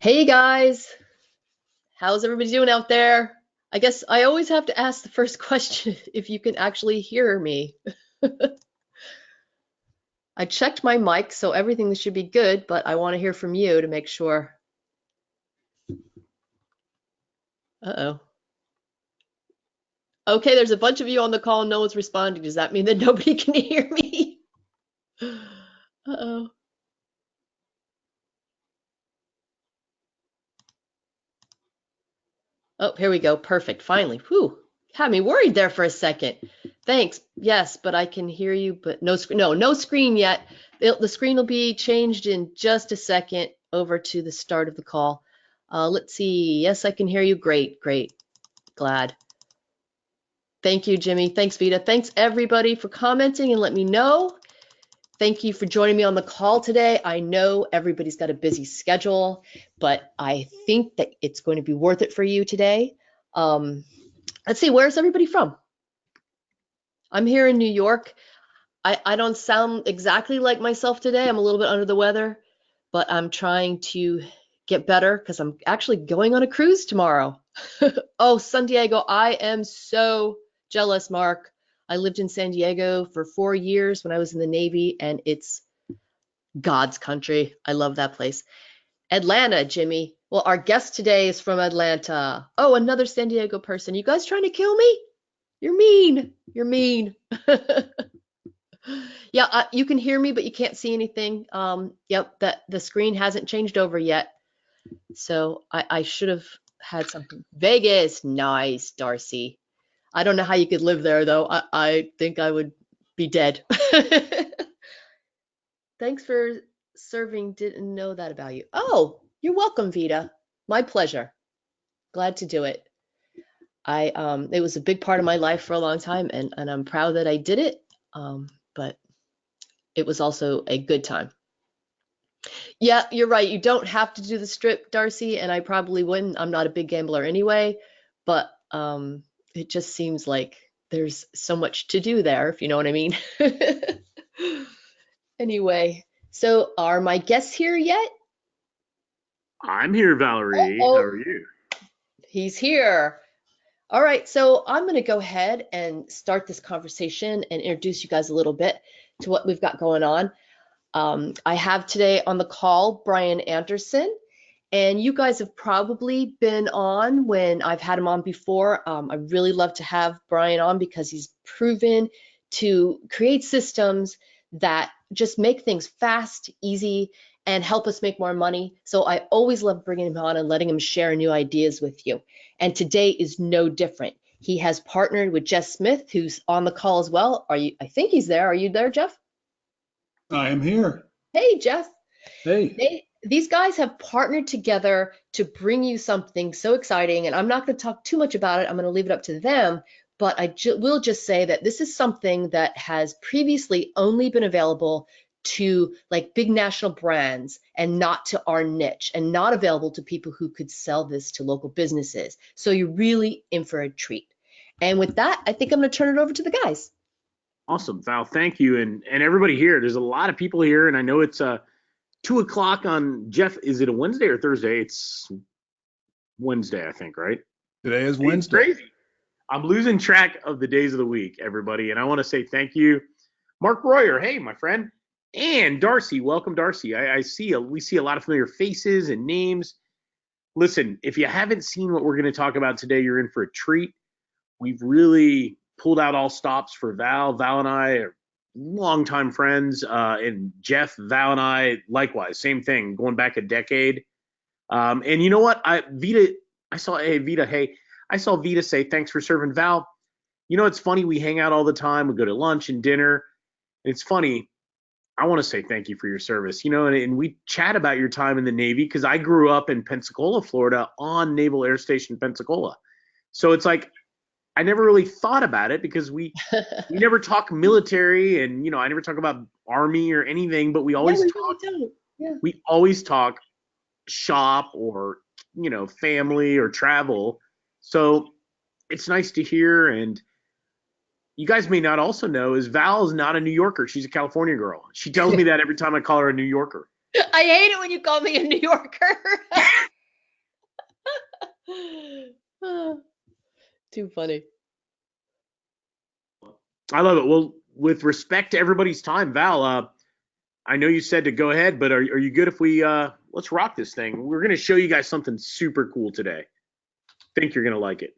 Hey guys, how's everybody doing out there? I guess I always have to ask the first question if you can actually hear me. I checked my mic, so everything should be good, but I want to hear from you to make sure. Uh-oh. Okay, there's a bunch of you on the call and no one's responding. Does that mean that nobody can hear me? Uh-oh. Oh, here we go. Perfect. Finally. Whew. Had me worried there for a second. Thanks. Yes, but I can hear you, but no screen. No screen yet. The screen will be changed in just a second over to the start of the call. Let's see. Yes, I can hear you. Great. Glad. Thank you, Jimmy. Thanks, Vita. Thanks, everybody, for commenting and let me know. Thank you for joining me on the call today. I know everybody's got a busy schedule, but I think that it's going to be worth it for you today. Let's see, where's everybody from? I'm here in New York. I don't sound exactly like myself today. I'm a little bit under the weather, but I'm trying to get better because I'm actually going on a cruise tomorrow. Oh, San Diego, I am so jealous, Mark. I lived in San Diego for 4 years when I was in the Navy, and it's God's country. I love that place. Atlanta, Jimmy. Well, our guest today is from Atlanta. Oh, another San Diego person. You guys trying to kill me? You're mean. You're mean. Yeah, you can hear me, but you can't see anything. Yep, the screen hasn't changed over yet. So I should have had something. Vegas, nice, Darcy. I don't know how you could live there, though. I think I would be dead. Thanks for serving. Didn't know that about you. Oh, you're welcome, Vita. My pleasure. Glad to do it. It was a big part of my life for a long time, and I'm proud that I did it. But it was also a good time. Yeah, you're right. You don't have to do the strip, Darcy, and I probably wouldn't. I'm not a big gambler anyway, but it just seems like there's so much to do there, if you know what I mean. Anyway, so are my guests here yet? I'm here, Valerie. How Oh, are you? he's here. All right, so I'm going to go ahead and start this conversation and introduce you guys a little bit to what we've got going on. I have today on the call Brian Anderson, and you guys have probably been on when I've had him on before. I really love to have Brian on because he's proven to create systems that just make things fast, easy, and help us make more money. So I always love bringing him on and letting him share new ideas with you. And today is no different. He has partnered with Jeff Smith, who's on the call as well. I think he's there. Are you there, Jeff? I am here. Hey, Jeff. Hey, These guys have partnered together to bring you something so exciting, and I'm not going to talk too much about it. I'm going to leave it up to them, but I will just say that this is something that has previously only been available to like big national brands and not to our niche, and not available to people who could sell this to local businesses. So you're really in for a treat. And with that, I think I'm going to turn it over to the guys. Awesome, Val. Thank you, and everybody here. There's a lot of people here, and I know it's 2 o'clock on Jeff. Is it a Wednesday or Thursday? It's Wednesday, I think, right? today is It's Wednesday. crazy. I'm losing track of the days of the week, everybody, and I want to say thank you, Mark Royer. Hey, my friend, and Darcy. Welcome, Darcy. We see a lot of familiar faces and names. Listen, if you haven't seen what we're going to talk about today, you're in for a treat. We've really pulled out all stops for Val. Val and I are longtime friends, and Jeff, Val and I, likewise, same thing, going back a decade. And you know what? I saw Vita say thanks for serving Val. You know, it's funny. We hang out all the time. We go to lunch and dinner. And it's funny. I want to say thank you for your service. You know, and we chat about your time in the Navy because I grew up in Pensacola, Florida, on Naval Air Station Pensacola. So it's like I never really thought about it because we never talk military, and I never talk about army or anything, but we Yeah, always we talk really don't. Yeah. we always talk shop or family or travel. So it's nice to hear. And you guys may not also know is Val is not a New Yorker. She's a California girl. She tells me that every time I call her a New Yorker. I hate it when you call me a New Yorker. Ah, too funny. I love it. Well, with respect to everybody's time, Val, I know you said to go ahead, but are you good if we let's rock this thing? We're gonna show you guys something super cool today. Think you're gonna like it.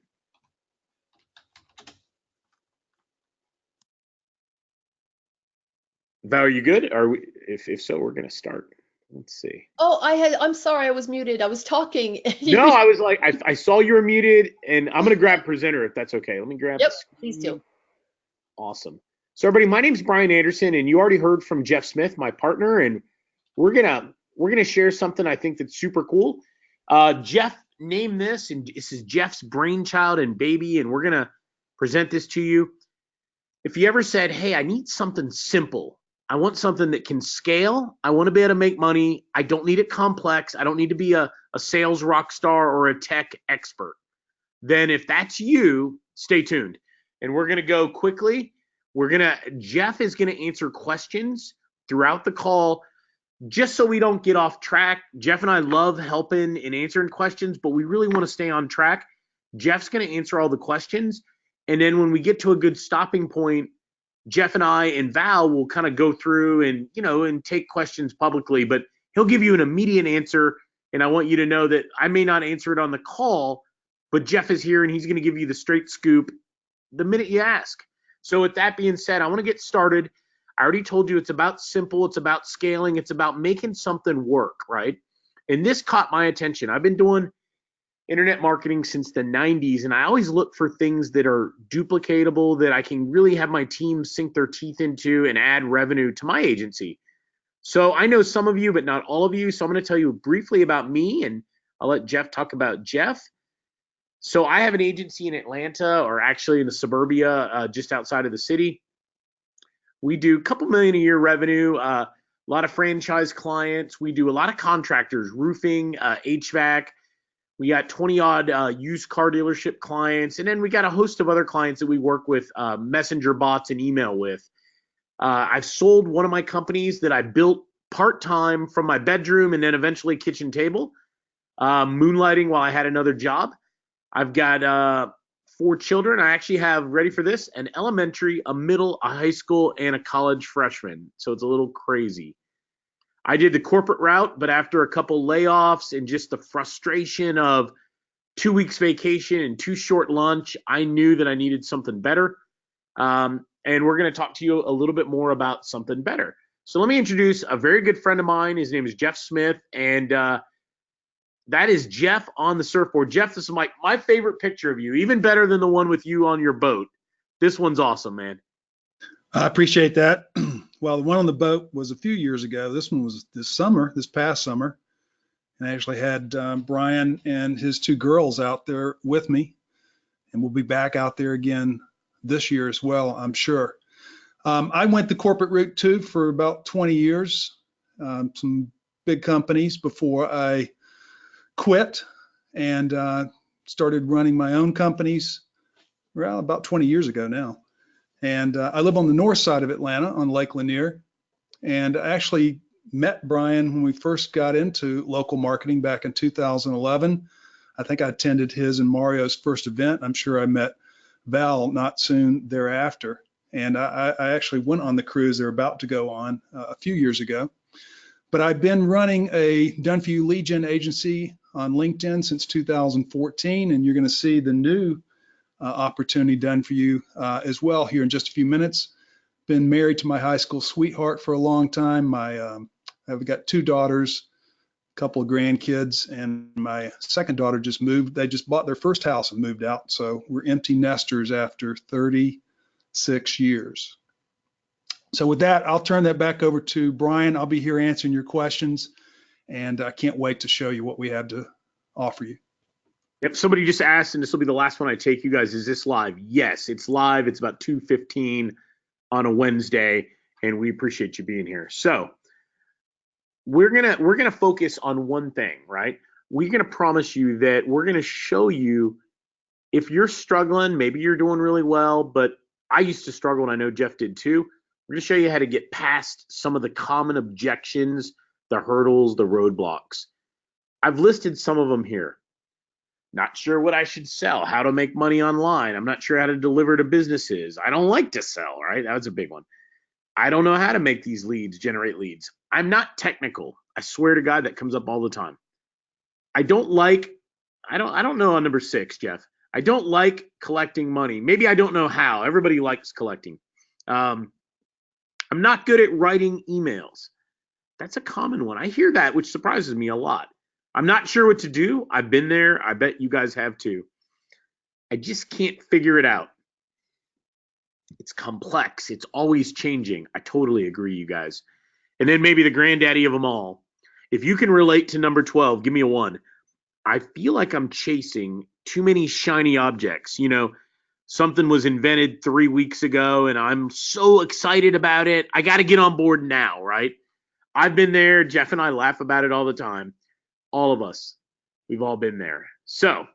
Val, are you good? Are we? If so, we're gonna start. Let's see. Oh, I'm sorry, I was muted. I was talking. No, I was like, I saw you were muted, and I'm gonna grab presenter if that's okay. Let me grab the Yep, please do. screen. Awesome. So everybody, my name's Brian Anderson, and you already heard from Jeff Smith, my partner, and we're gonna share something I think that's super cool. Jeff named this, and this is Jeff's brainchild and baby, and we're gonna present this to you. If you ever said, "Hey, I need something simple. I want something that can scale. I want to be able to make money. I don't need it complex. I don't need to be a sales rock star or a tech expert," then if that's you, stay tuned. And we're going to go quickly. Jeff is going to answer questions throughout the call just so we don't get off track. Jeff and I love helping and answering questions, but we really want to stay on track. Jeff's going to answer all the questions. And then when we get to a good stopping point, Jeff and I and Val will kind of go through and take questions publicly, but he'll give you an immediate answer. And I want you to know that I may not answer it on the call, but Jeff is here and he's going to give you the straight scoop the minute you ask. So with that being said, I want to get started. I already told you it's about simple, it's about scaling, it's about making something work, right? And this caught my attention. I've been doing internet marketing since the 90s, and I always look for things that are duplicatable, that I can really have my team sink their teeth into and add revenue to my agency. So I know some of you, but not all of you. So I'm going to tell you briefly about me, and I'll let Jeff talk about Jeff. So I have an agency in Atlanta, or actually in the suburbia, just outside of the city. We do a couple million a year revenue, a lot of franchise clients. We do a lot of contractors, roofing, HVAC. We got 20 odd used car dealership clients. And then we got a host of other clients that we work with, messenger bots and email with. I've sold one of my companies that I built part-time from my bedroom and then eventually kitchen table, moonlighting while I had another job. I've got 4 children. I actually have, ready for this, an elementary, a middle, a high school, and a college freshman. So it's a little crazy. I did the corporate route, but after a couple layoffs and just the frustration of 2 weeks vacation and 2 short lunch, I knew that I needed something better. And we're going to talk to you a little bit more about something better. So let me introduce a very good friend of mine. His name is Jeff Smith, and that is Jeff on the surfboard. Jeff, this is my favorite picture of you, even better than the one with you on your boat. This one's awesome, man. I appreciate that. Well, the one on the boat was a few years ago. This one was this past summer. And I actually had Brian and his 2 girls out there with me. And we'll be back out there again this year as well, I'm sure. I went the corporate route too for about 20 years, some big companies before I quit and started running my own companies about 20 years ago now. And I live on the north side of Atlanta on Lake Lanier. And I actually met Brian when we first got into local marketing back in 2011. I think I attended his and Mario's first event. I'm sure I met Val not soon thereafter. And I actually went on the cruise they're about to go on a few years ago. But I've been running a done-for-you lead gen agency on LinkedIn since 2014, and you're going to see the new opportunity done for you as well here in just a few minutes. Been married to my high school sweetheart for a long time. I've got 2 daughters, a couple of grandkids, and my second daughter just moved. They just bought their first house and moved out. So we're empty nesters after 36 years. So with that, I'll turn that back over to Brian. I'll be here answering your questions, and I can't wait to show you what we have to offer you. Yep, somebody just asked, and this will be the last one I take, you guys, is this live? Yes, it's live. It's about 2:15 on a Wednesday, and we appreciate you being here. So we're gonna focus on one thing, right? We're gonna promise you that we're gonna show you, if you're struggling, maybe you're doing really well, but I used to struggle, and I know Jeff did too. We're gonna show you how to get past some of the common objections, the hurdles, the roadblocks. I've listed some of them here. Not sure what I should sell, how to make money online. I'm not sure how to deliver to businesses. I don't like to sell, right? That was a big one. I don't know how to make these leads generate leads. I'm not technical. I swear to God, that comes up all the time. I don't know on number 6, Jeff. I don't like collecting money. Maybe I don't know how. Everybody likes collecting. I'm not good at writing emails. That's a common one. I hear that, which surprises me a lot. I'm not sure what to do. I've been there. I bet you guys have too. I just can't figure it out. It's complex. It's always changing. I totally agree, you guys. And then maybe the granddaddy of them all. If you can relate to number 12, give me a 1. I feel like I'm chasing too many shiny objects. You know, something was invented 3 weeks ago and I'm so excited about it. I got to get on board now, right? I've been there. Jeff and I laugh about it all the time. All of us. We've all been there. So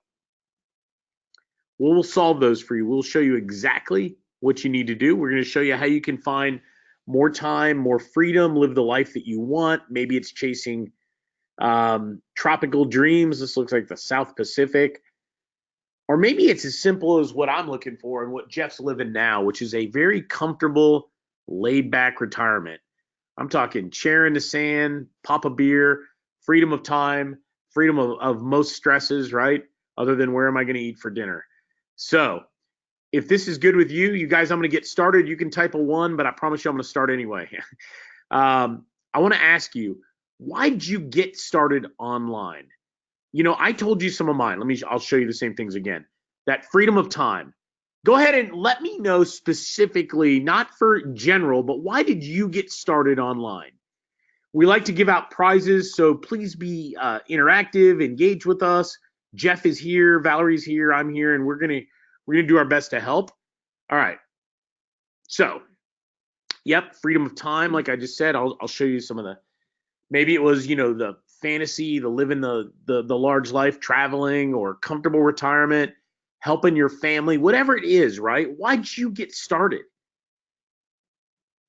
we'll solve those for you. We'll show you exactly what you need to do. We're going to show you how you can find more time, more freedom, live the life that you want. Maybe it's chasing tropical dreams. This looks like the South Pacific. Or maybe it's as simple as what I'm looking for and what Jeff's living now, which is a very comfortable, laid-back retirement. I'm talking chair in the sand, pop a beer, freedom of time, freedom of most stresses, right? Other than where am I going to eat for dinner? So if this is good with you, you guys, I'm going to get started. You can type a 1, but I promise you I'm going to start anyway. I want to ask you, why did you get started online? You know, I told you some of mine. I'll show you the same things again. That freedom of time. Go ahead and let me know specifically, not for general, but why did you get started online? We like to give out prizes, so please be interactive, engage with us. Jeff is here, Valerie's here, I'm here, and we're gonna do our best to help. All right. So, yep, freedom of time, like I just said. I'll show you some of the. Maybe it was, you know, the fantasy, the living the large life, traveling, or comfortable retirement, helping your family, whatever it is, right? Why'd you get started?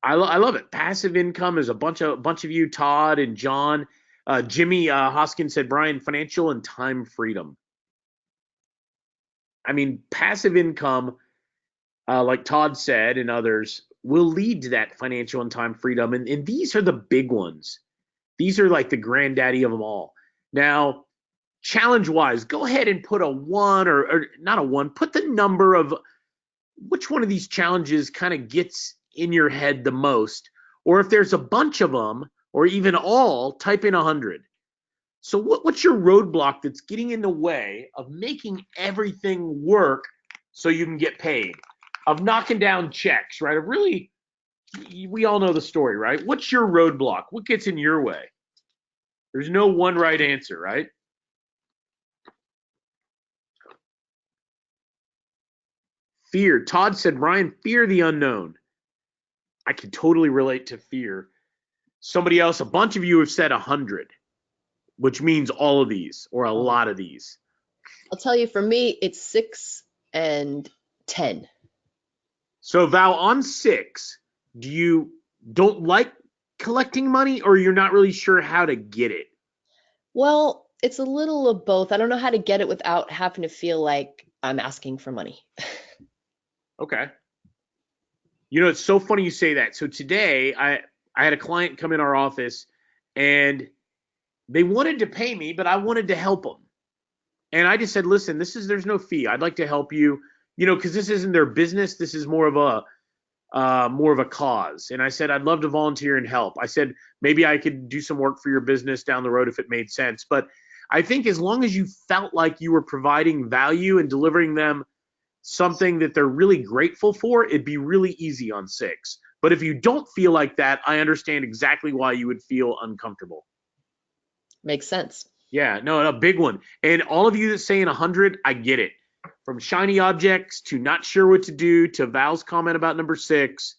I love it. Passive income is a bunch of you, Todd and John. Jimmy Hoskins said, Brian, financial and time freedom. I mean, passive income, like Todd said and others, will lead to that financial and time freedom. And these are the big ones. These are like the granddaddy of them all. Now, challenge-wise, go ahead and put a 1 or not a 1. Put the number of which one of these challenges kind of gets in your head the most. Or if there's a bunch of them, or even all, type in 100. So what's your roadblock that's getting in the way of making everything work so you can get paid? Of knocking down checks, right? Of really, we all know the story, right? What's your roadblock? What gets in your way? There's no one right answer, right? Fear. Todd said, Brian, fear the unknown. I can totally relate to fear. Somebody else, a bunch of you have said 100, which means all of these or a lot of these. I'll tell you, for me, it's 6 and 10. So Val, on 6, do you don't like collecting money or you're not really sure how to get it? Well, it's a little of both. I don't know how to get it without having to feel like I'm asking for money. Okay. You know, it's so funny you say that. So today I had a client come in our office and they wanted to pay me, but I wanted to help them. And I just said, listen, there's no fee. I'd like to help you, you know, because this isn't their business. This is more of a cause. And I said, I'd love to volunteer and help. I said, maybe I could do some work for your business down the road if it made sense. But I think as long as you felt like you were providing value and delivering them something that they're really grateful for, it'd be really easy on 6. But if you don't feel like that, I understand exactly why you would feel uncomfortable. Makes sense. Yeah, no, a big one. And all of you that saying 100, I get it. From shiny objects to not sure what to do to Val's comment about number 6,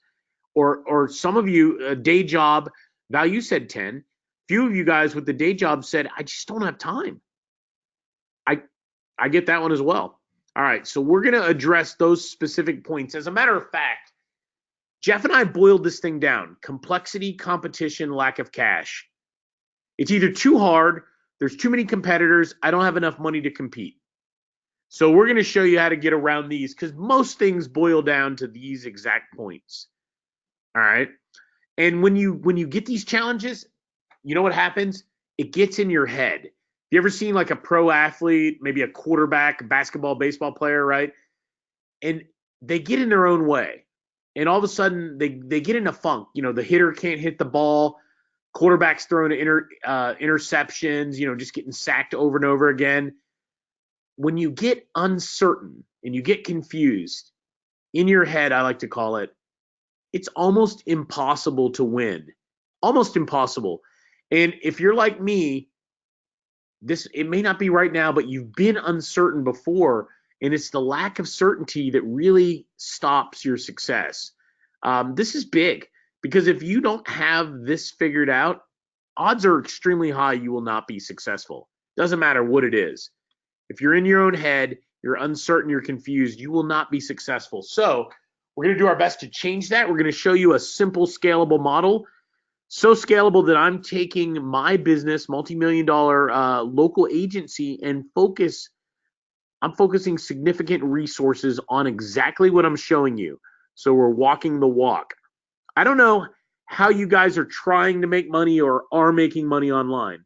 or some of you, a day job. Val, you said 10. Few of you guys with the day job said, I just don't have time. I get that one as well. All right, so we're going to address those specific points. As a matter of fact, Jeff and I boiled this thing down. Complexity, competition, lack of cash. It's either too hard, there's too many competitors, I don't have enough money to compete. So we're going to show you how to get around these because most things boil down to these exact points. All right. And when you get these challenges, you know what happens? It gets in your head. You ever seen like a pro athlete, maybe a quarterback, a basketball, baseball player, right? And they get in their own way. And all of a sudden they get in a funk. You know, the hitter can't hit the ball. Quarterback's throwing interceptions, you know, just getting sacked over and over again. When you get uncertain and you get confused in your head, I like to call it, it's almost impossible to win. Almost impossible. And if you're like me, it may not be right now, but you've been uncertain before, and it's the lack of certainty that really stops your success. This is big because if you don't have this figured out, odds are extremely high you will not be successful. Doesn't matter what it is. If you're in your own head, you're uncertain, you're confused, you will not be successful. So we're going to do our best to change that. We're going to show you a simple, scalable model. So scalable that I'm taking my business, multi-million-dollar local agency, and I'm focusing significant resources on exactly what I'm showing you. So we're walking the walk. I don't know how you guys are trying to make money or are making money online.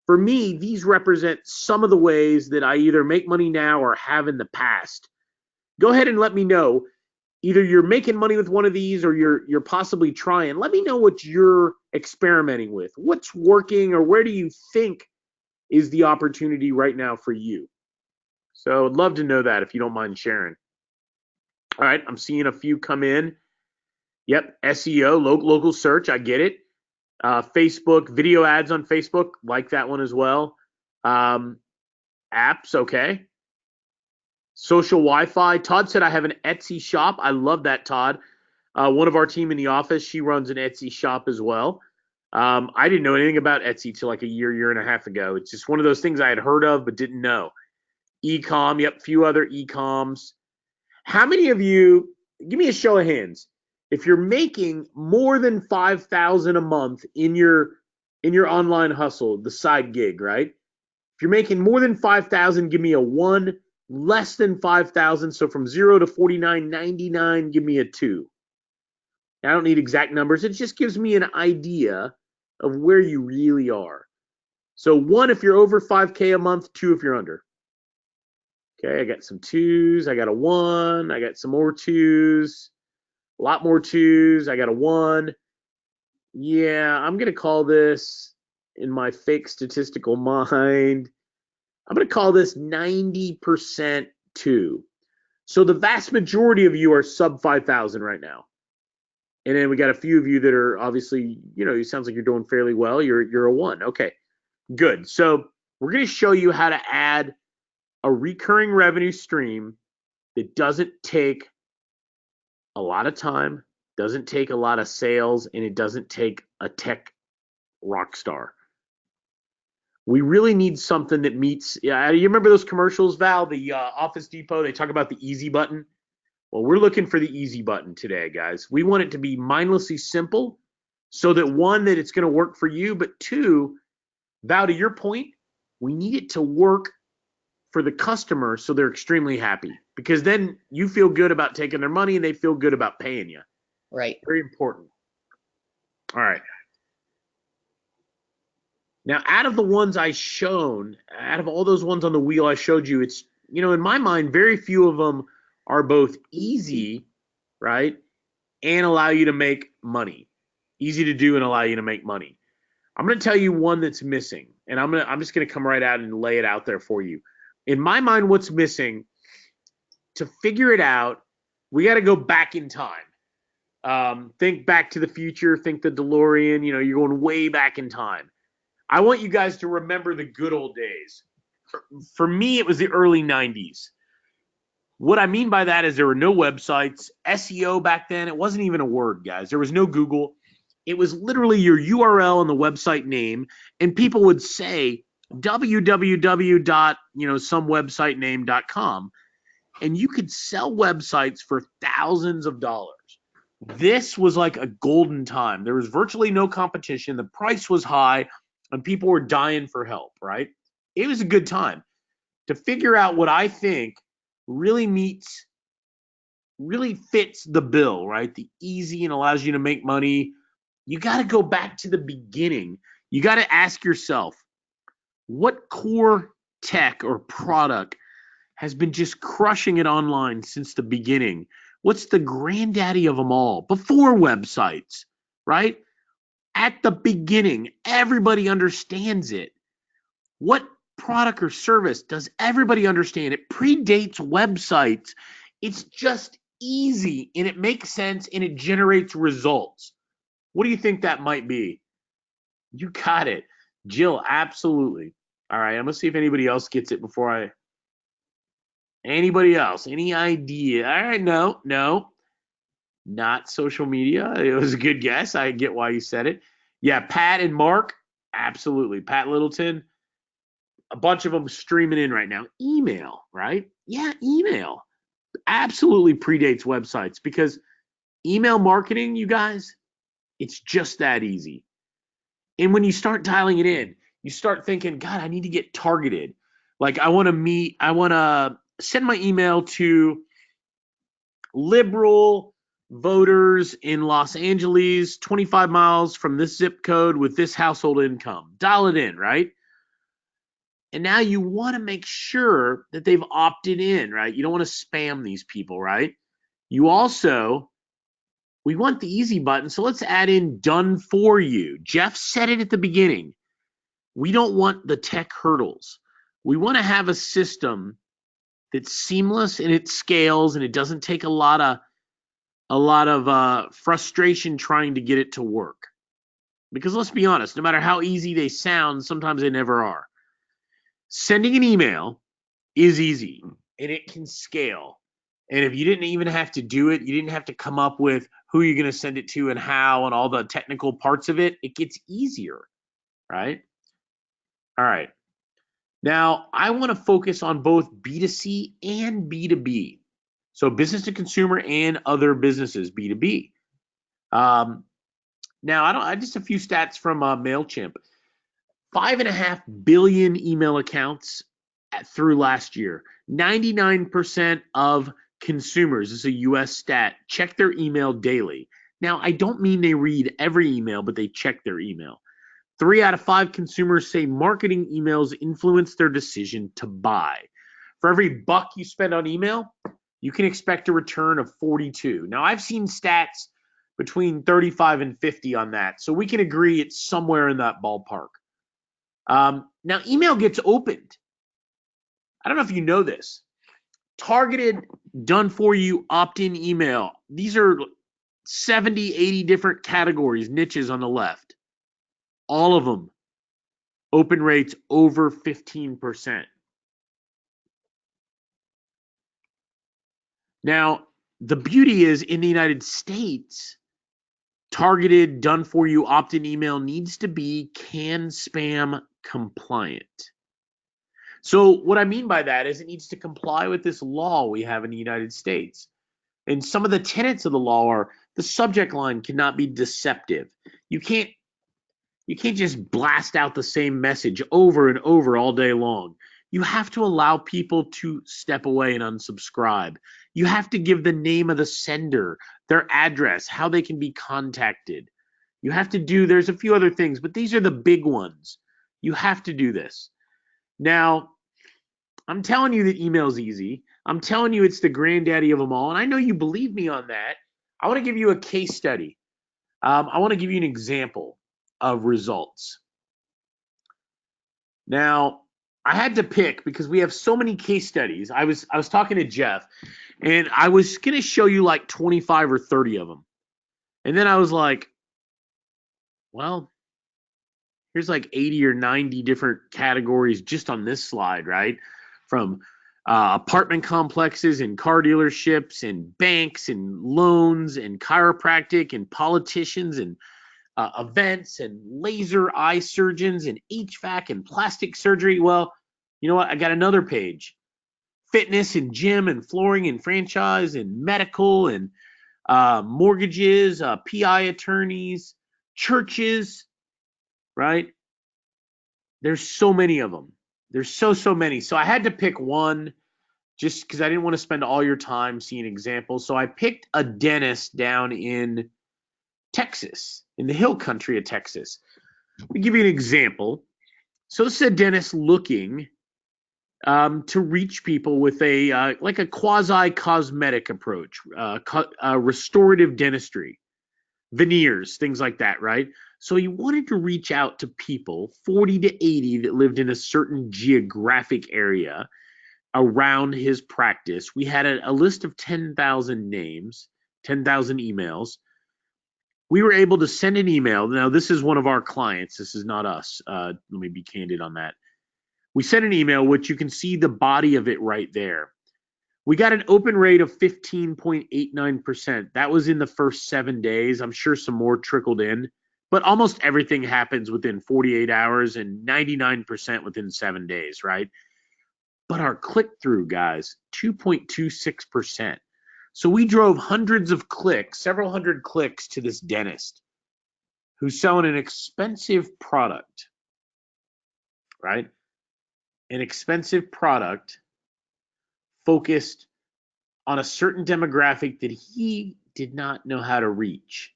For me, these represent some of the ways that I either make money now or have in the past. Go ahead and let me know. Either you're making money with one of these or you're possibly trying. Let me know what you're experimenting with. What's working, or where do you think is the opportunity right now for you? So I'd love to know that if you don't mind sharing. All right, I'm seeing a few come in. Yep, SEO, local search, I get it. Facebook, video ads on Facebook, like that one as well. Apps, okay. Social Wi-Fi. Todd said I have an Etsy shop. I love that, Todd. One of our team in the office, she runs an Etsy shop as well. I didn't know anything about Etsy till like a year and a half ago. It's just one of those things I had heard of but didn't know. E-com, yep, few other e-coms. How many of you, give me a show of hands, if you're making more than $5,000 a month in your online hustle, the side gig, right? If you're making more than $5,000, give me a 1. Less than $5,000, so from 0 to $49.99, give me a 2. I don't need exact numbers. It just gives me an idea of where you really are. So 1 if you're over 5K a month, 2 if you're under. Okay, I got some 2s. I got a 1. I got some more 2s. A lot more 2s. I got a 1. Yeah, I'm going to call this, in my fake statistical mind, I'm going to call this 90% 2. So the vast majority of you are sub 5,000 right now. And then we got a few of you that are obviously, you know, it sounds like you're doing fairly well. You're a 1. Okay, good. So we're going to show you how to add a recurring revenue stream that doesn't take a lot of time, doesn't take a lot of sales, and it doesn't take a tech rock star. We really need something that meets, you remember those commercials, Val, the Office Depot, they talk about the easy button? Well, we're looking for the easy button today, guys. We want it to be mindlessly simple so that 1, that it's going to work for you, but 2, Val, to your point, we need it to work for the customer so they're extremely happy, because then you feel good about taking their money and they feel good about paying you. Right. Very important. All right. Now, out of the ones I shown, out of all those ones on the wheel I showed you, it's, you know, in my mind, very few of them are both easy, right, and allow you to make money. Easy to do and allow you to make money. I'm going to tell you one that's missing, and I'm just going to come right out and lay it out there for you. In my mind, what's missing, to figure it out, we got to go back in time. Think Back to the Future, think the DeLorean, you know, you're going way back in time. I want you guys to remember the good old days. For me, it was the early 90s. What I mean by that is there were no websites. SEO back then, it wasn't even a word, guys. There was no Google. It was literally your URL and the website name, and people would say www.somewebsitename.com, and you could sell websites for thousands of dollars. This was like a golden time. There was virtually no competition. The price was high, and people were dying for help, right? It was a good time. to figure out what I think really fits the bill, right? The easy and allows you to make money. You got to go back to the beginning. You got to ask yourself, what core tech or product has been just crushing it online since the beginning? What's the granddaddy of them all? Before websites, right? At the beginning, everybody understands it. What product or service does everybody understand? It predates websites. It's just easy and it makes sense and it generates results. What do you think that might be? You got it. Jill, absolutely. All right, I'm going to see if anybody else gets it before I... Anybody else? Any idea? All right, no. Not social media. It was a good guess. I get why you said it. Yeah, Pat and Mark, absolutely. Pat Littleton, a bunch of them streaming in right now. Email, right? Yeah, email. Absolutely predates websites because email marketing, you guys, it's just that easy. And when you start dialing it in, you start thinking, God, I need to get targeted. Like I want to send my email to liberal voters in Los Angeles, 25 miles from this zip code with this household income. Dial it in, right? And now you want to make sure that they've opted in, right? You don't want to spam these people, right? We want the easy button, so let's add in done for you. Jeff said it at the beginning. We don't want the tech hurdles. We want to have a system that's seamless and it scales and it doesn't take a lot of frustration trying to get it to work. Because let's be honest, no matter how easy they sound, sometimes they never are. Sending an email is easy and it can scale. And if you didn't even have to do it, you didn't have to come up with who you're going to send it to and how and all the technical parts of it, it gets easier, right? All right. Now, I want to focus on both B2C and B2B. So business to consumer and other businesses, B2B. Now, just a few stats from MailChimp. 5.5 billion email accounts through last year. 99% of consumers, this is a US stat, check their email daily. Now, I don't mean they read every email, but they check their email. 3 out of 5 consumers say marketing emails influence their decision to buy. For every buck you spend on email, you can expect a return of 42. Now, I've seen stats between 35 and 50 on that, so we can agree it's somewhere in that ballpark. Now, email gets opened. I don't know if you know this. Targeted, done for you, opt-in email. These are 70, 80 different categories, niches on the left. All of them open rates over 15%. Now, the beauty is in the United States, targeted, done for you, opt-in email needs to be CAN spam compliant. So what I mean by that is it needs to comply with this law we have in the United States. And some of the tenets of the law are the subject line cannot be deceptive. You can't just blast out the same message over and over all day long. You have to allow people to step away and unsubscribe. You have to give the name of the sender, their address, how they can be contacted. You have to there's a few other things, but these are the big ones. You have to do this. Now, I'm telling you that email is easy. I'm telling you it's the granddaddy of them all, and I know you believe me on that. I want to give you a case study. I want to give you an example of results. Now, I had to pick because we have so many case studies. I was talking to Jeff, and I was going to show you like 25 or 30 of them. And then I was like, well, here's like 80 or 90 different categories just on this slide, right? From apartment complexes and car dealerships and banks and loans and chiropractic and politicians and events and laser eye surgeons and HVAC and plastic surgery. Well, you know what? I got another page. Fitness and gym and flooring and franchise and medical and mortgages, PI attorneys, churches, right? There's so many of them. There's so many. So I had to pick one just because I didn't want to spend all your time seeing examples. So I picked a dentist down in Texas, in the hill country of Texas. Let me give you an example. So this is a dentist looking to reach people with a like a quasi-cosmetic approach, restorative dentistry, veneers, things like that, right? So he wanted to reach out to people, 40 to 80, that lived in a certain geographic area around his practice. We had a list of 10,000 names, 10,000 emails. We were able to send an email. Now, this is one of our clients. This is not us. Let me be candid on that. We sent an email, which you can see the body of it right there. We got an open rate of 15.89%. That was in the first 7 days. I'm sure some more trickled in, but almost everything happens within 48 hours and 99% within 7 days, right? But our click-through, guys, 2.26%. So we drove hundreds of clicks, several hundred clicks to this dentist who's selling an expensive product, right? An expensive product focused on a certain demographic that he did not know how to reach.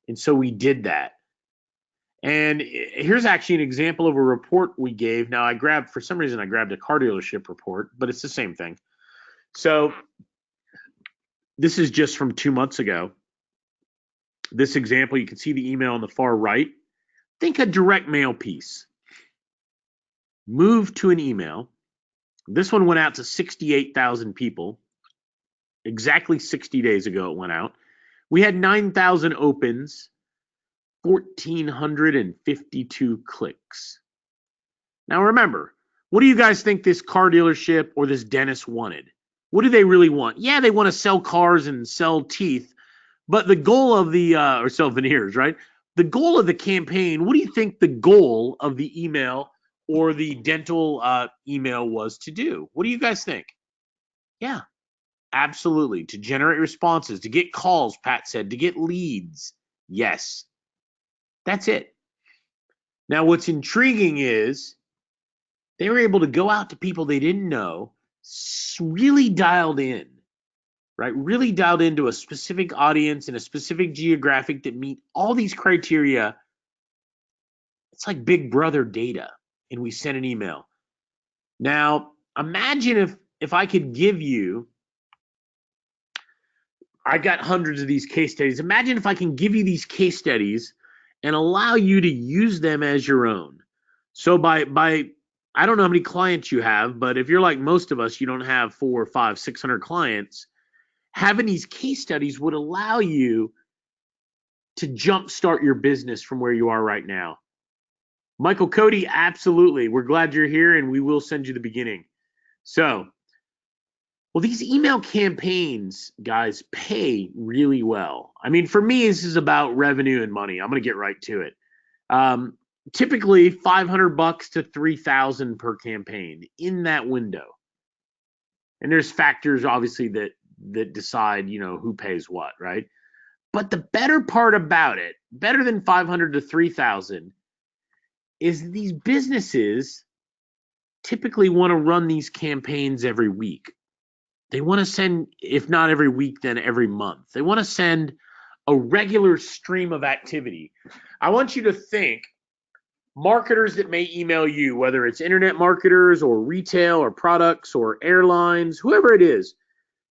And so we did that. And here's actually an example of a report we gave. Now for some reason I grabbed a car dealership report, but it's the same thing. So this is just from 2 months ago. This example, you can see the email on the far right. Think a direct mail piece. Move to an email. This one went out to 68,000 people. Exactly 60 days ago it went out. We had 9,000 opens, 1,452 clicks. Now remember, what do you guys think this car dealership or this dentist wanted? What do they really want? Yeah, they want to sell cars and sell teeth, but the goal of or sell veneers, right? The goal of the campaign, what do you think the goal of the email or the dental email was to do? What do you guys think? Yeah, absolutely. To generate responses, to get calls, Pat said, to get leads. Yes, that's it. Now, what's intriguing is they were able to go out to people they didn't know, really dialed in, right? Really dialed into a specific audience and a specific geographic that meet all these criteria. It's like Big Brother data, and we sent an email. Now, imagine if I could give you, I got hundreds of these case studies. Imagine if I can give you these case studies and allow you to use them as your own. So by I don't know how many clients you have, but if you're like most of us, you don't have 400, 500, 600 clients. Having these case studies would allow you to jumpstart your business from where you are right now. Michael Cody, absolutely. We're glad you're here, and we will send you the beginning. So, well, these email campaigns, guys, pay really well. I mean, for me, this is about revenue and money. I'm going to get right to it. Typically $500 to $3,000 per campaign in that window. And there's factors, obviously, that decide, who pays what, right? But the better part about it, better than 500 to 3,000, is these businesses typically want to run these campaigns every week. They want to send, if not every week, then every month. They want to send a regular stream of activity. I want you to think marketers that may email you, whether it's internet marketers or retail or products or airlines, whoever it is.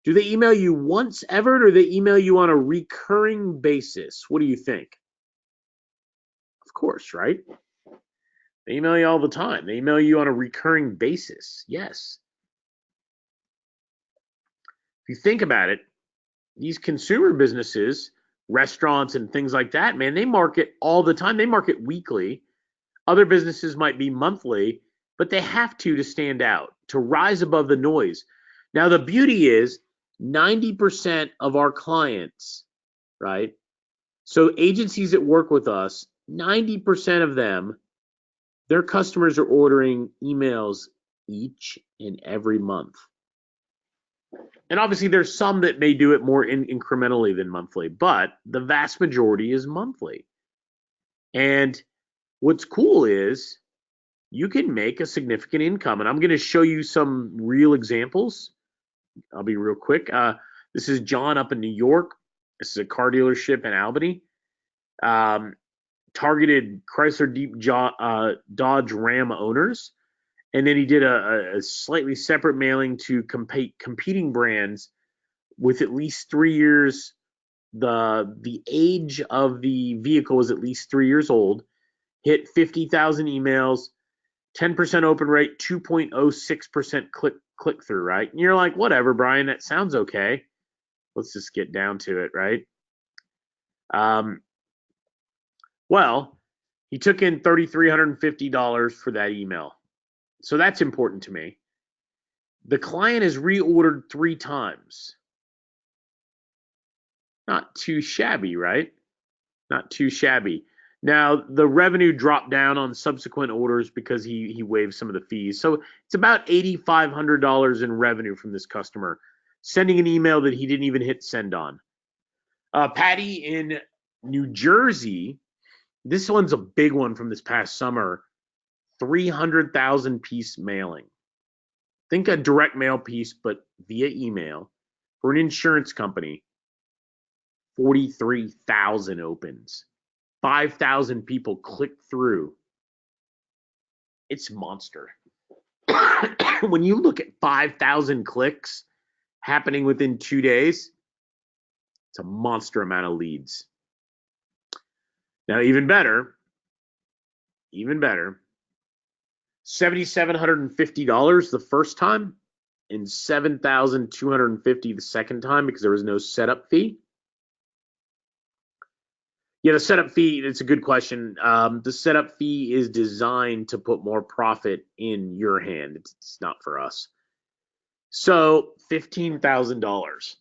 Do they email you once ever, or do they email you on a recurring basis? What do you think? Of course, right? They email you all the time. They email you on a recurring basis. Yes. If you think about it, these consumer businesses, restaurants and things like that, man, they market all the time. They market weekly. Other businesses might be monthly, but they have to stand out, to rise above the noise. Now, the beauty is 90% of our clients, right? So agencies that work with us, 90% of them, their customers are ordering emails each and every month. And obviously there's some that may do it more incrementally than monthly, but the vast majority is monthly. And what's cool is you can make a significant income. And I'm going to show you some real examples. I'll be real quick. This is John up in New York. This is a car dealership in Albany. Targeted Chrysler Dodge Ram owners. And then he did a slightly separate mailing to competing brands with at least 3 years. The age of the vehicle was at least 3 years old. Hit 50,000 emails, 10% open rate, 2.06% click through, right? And you're like, whatever, Brian, that sounds okay. Let's just get down to it, right? Well, he took in $3,350 for that email. So that's important to me. The client has reordered 3 times. Not too shabby, right? Not too shabby. Now, the revenue dropped down on subsequent orders because he waived some of the fees. So it's about $8,500 in revenue from this customer, sending an email that he didn't even hit send on. Patty in New Jersey, this one's a big one from this past summer, 300,000 piece mailing. Think a direct mail piece, but via email for an insurance company. 43,000 opens. 5,000 people click through. It's monster. When you look at 5,000 clicks happening within 2 days, it's a monster amount of leads. Now, even better, $7,750 the first time and $7,250 the second time because there was no setup fee. Yeah, the setup fee, it's a good question. The setup fee is designed to put more profit in your hand. It's not for us. So $15,000.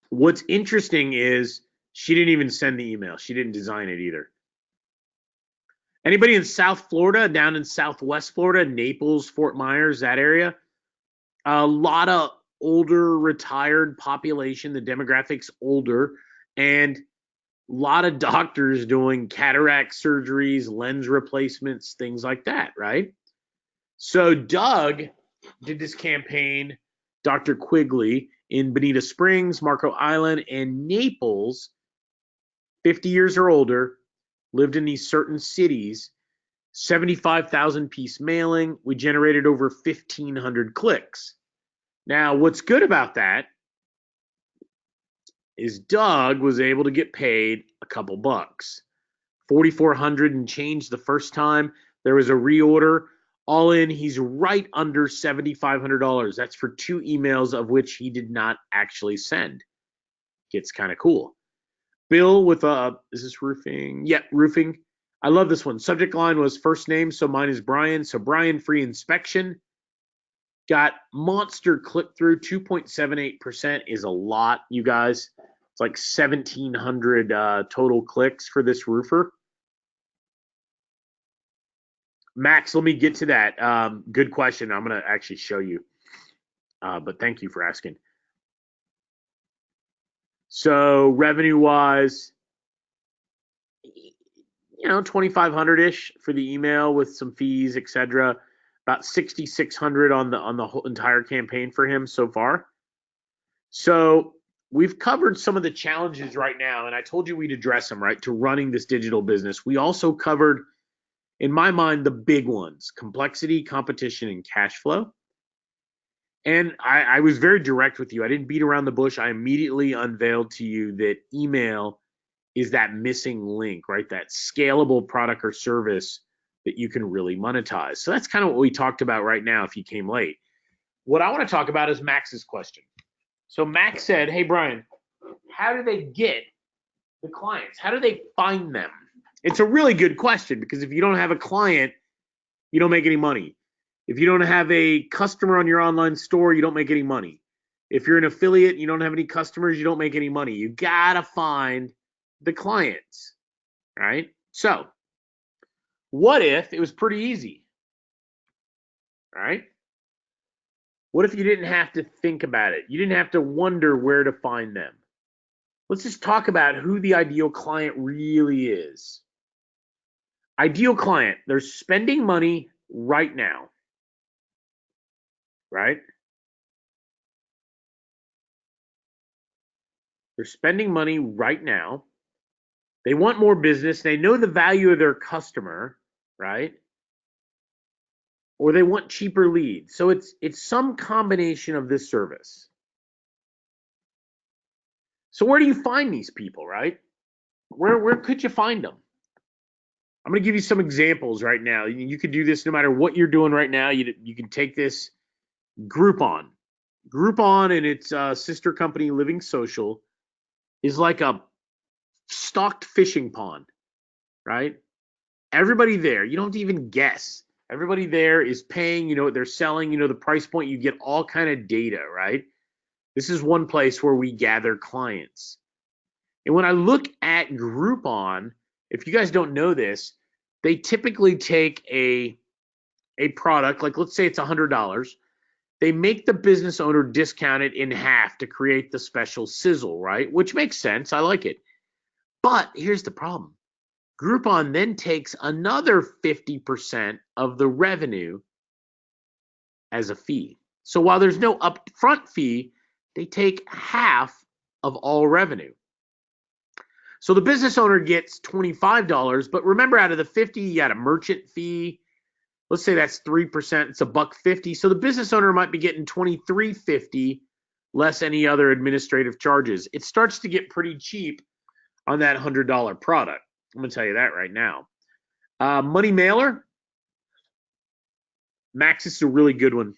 What's interesting is she didn't even send the email. She didn't design it either. Anybody in South Florida, down in Southwest Florida, Naples, Fort Myers, that area? A lot of older retired population. The demographic's older, and a lot of doctors doing cataract surgeries, lens replacements, things like that, right? So Doug did this campaign, Dr. Quigley, in Bonita Springs, Marco Island, and Naples, 50 years or older, lived in these certain cities, 75,000 piece mailing. We generated over 1,500 clicks. Now, what's good about that is Doug was able to get paid a couple bucks. 4,400 and change the first time. There was a reorder. All in, he's right under $7,500. That's for 2 emails of which he did not actually send. Gets kind of cool. Bill with is this roofing? Yeah, roofing. I love this one. Subject line was first name, so mine is Brian. So Brian, free inspection. Got monster click-through. 2.78% is a lot, you guys. It's like 1,700 total clicks for this roofer. Max, let me get to that. Good question. I'm going to actually show you. But thank you for asking. So revenue-wise, 2,500-ish for the email with some fees, etc. About 6,600 on the whole entire campaign for him so far. So we've covered some of the challenges right now, and I told you we'd address them, right, to running this digital business. We also covered, in my mind, the big ones: complexity, competition, and cash flow. And I was very direct with you. I didn't beat around the bush. I immediately unveiled to you that email is that missing link, right? That scalable product or service that you can really monetize. So that's kind of what we talked about right now if you came late. What I want to talk about is Max's question. So Max said, hey, Brian, how do they get the clients? How do they find them? It's a really good question because if you don't have a client, you don't make any money. If you don't have a customer on your online store, you don't make any money. If you're an affiliate, you don't have any customers, you don't make any money. You gotta find the clients, right? So what if it was pretty easy, right? What if you didn't have to think about it? You didn't have to wonder where to find them. let's just talk about who the ideal client really is. Ideal client, they're spending money right now, right? They're spending money right now. They want more business. They know the value of their customer, right? Or they want cheaper leads. So it's some combination of this service. So where do you find these people, right? Where could you find them? I'm going to give you some examples right now. You could do this no matter what you're doing right now. You can take this Groupon. Groupon and its sister company Living Social is like a stocked fishing pond, right? Everybody there, you don't even guess. Everybody there is paying, you know what they're selling, you know the price point, you get all kind of data, right? This is one place where we gather clients. And when I look at Groupon, if you guys don't know this, they typically take a product, like let's say it's $100. They make the business owner discount it in half to create the special sizzle, right? Which makes sense. I like it. But here's the problem. Groupon then takes another 50% of the revenue as a fee. So while there's no upfront fee, they take half of all revenue. So the business owner gets $25, but remember out of the 50, you got a merchant fee. Let's say that's 3%, it's $1.50. So the business owner might be getting $23.50 less any other administrative charges. It starts to get pretty cheap on that $100 product. I'm going to tell you that right now. Money mailer. Max, this is a really good one.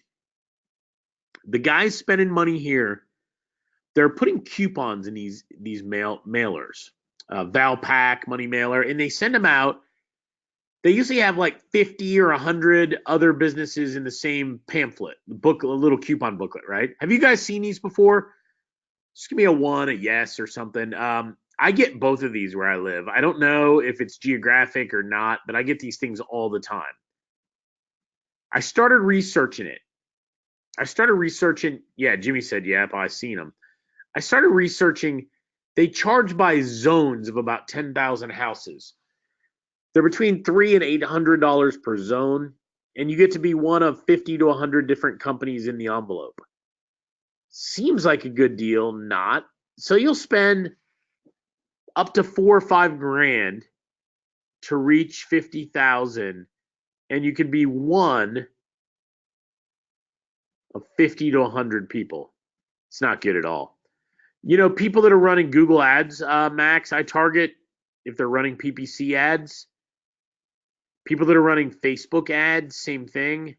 The guys spending money here, they're putting coupons in these mailers. Valpak, money mailer, and they send them out. They usually have like 50 or 100 other businesses in the same pamphlet, a little coupon booklet, right? Have you guys seen these before? Just give me a 1, a yes, or something. I get both of these where I live. I don't know if it's geographic or not, but I get these things all the time. I started researching it. Yeah, Jimmy said, yep, I've seen them. I started researching. They charge by zones of about 10,000 houses. They're between $300 and $800 per zone, and you get to be one of 50 to 100 different companies in the envelope. Seems like a good deal, not. So you'll spend up to $4 or $5 grand to reach 50,000, and you can be one of 50 to 100 people. It's not good at all. You know, people that are running Google ads, Max, I target if they're running PPC ads. People that are running Facebook ads, same thing.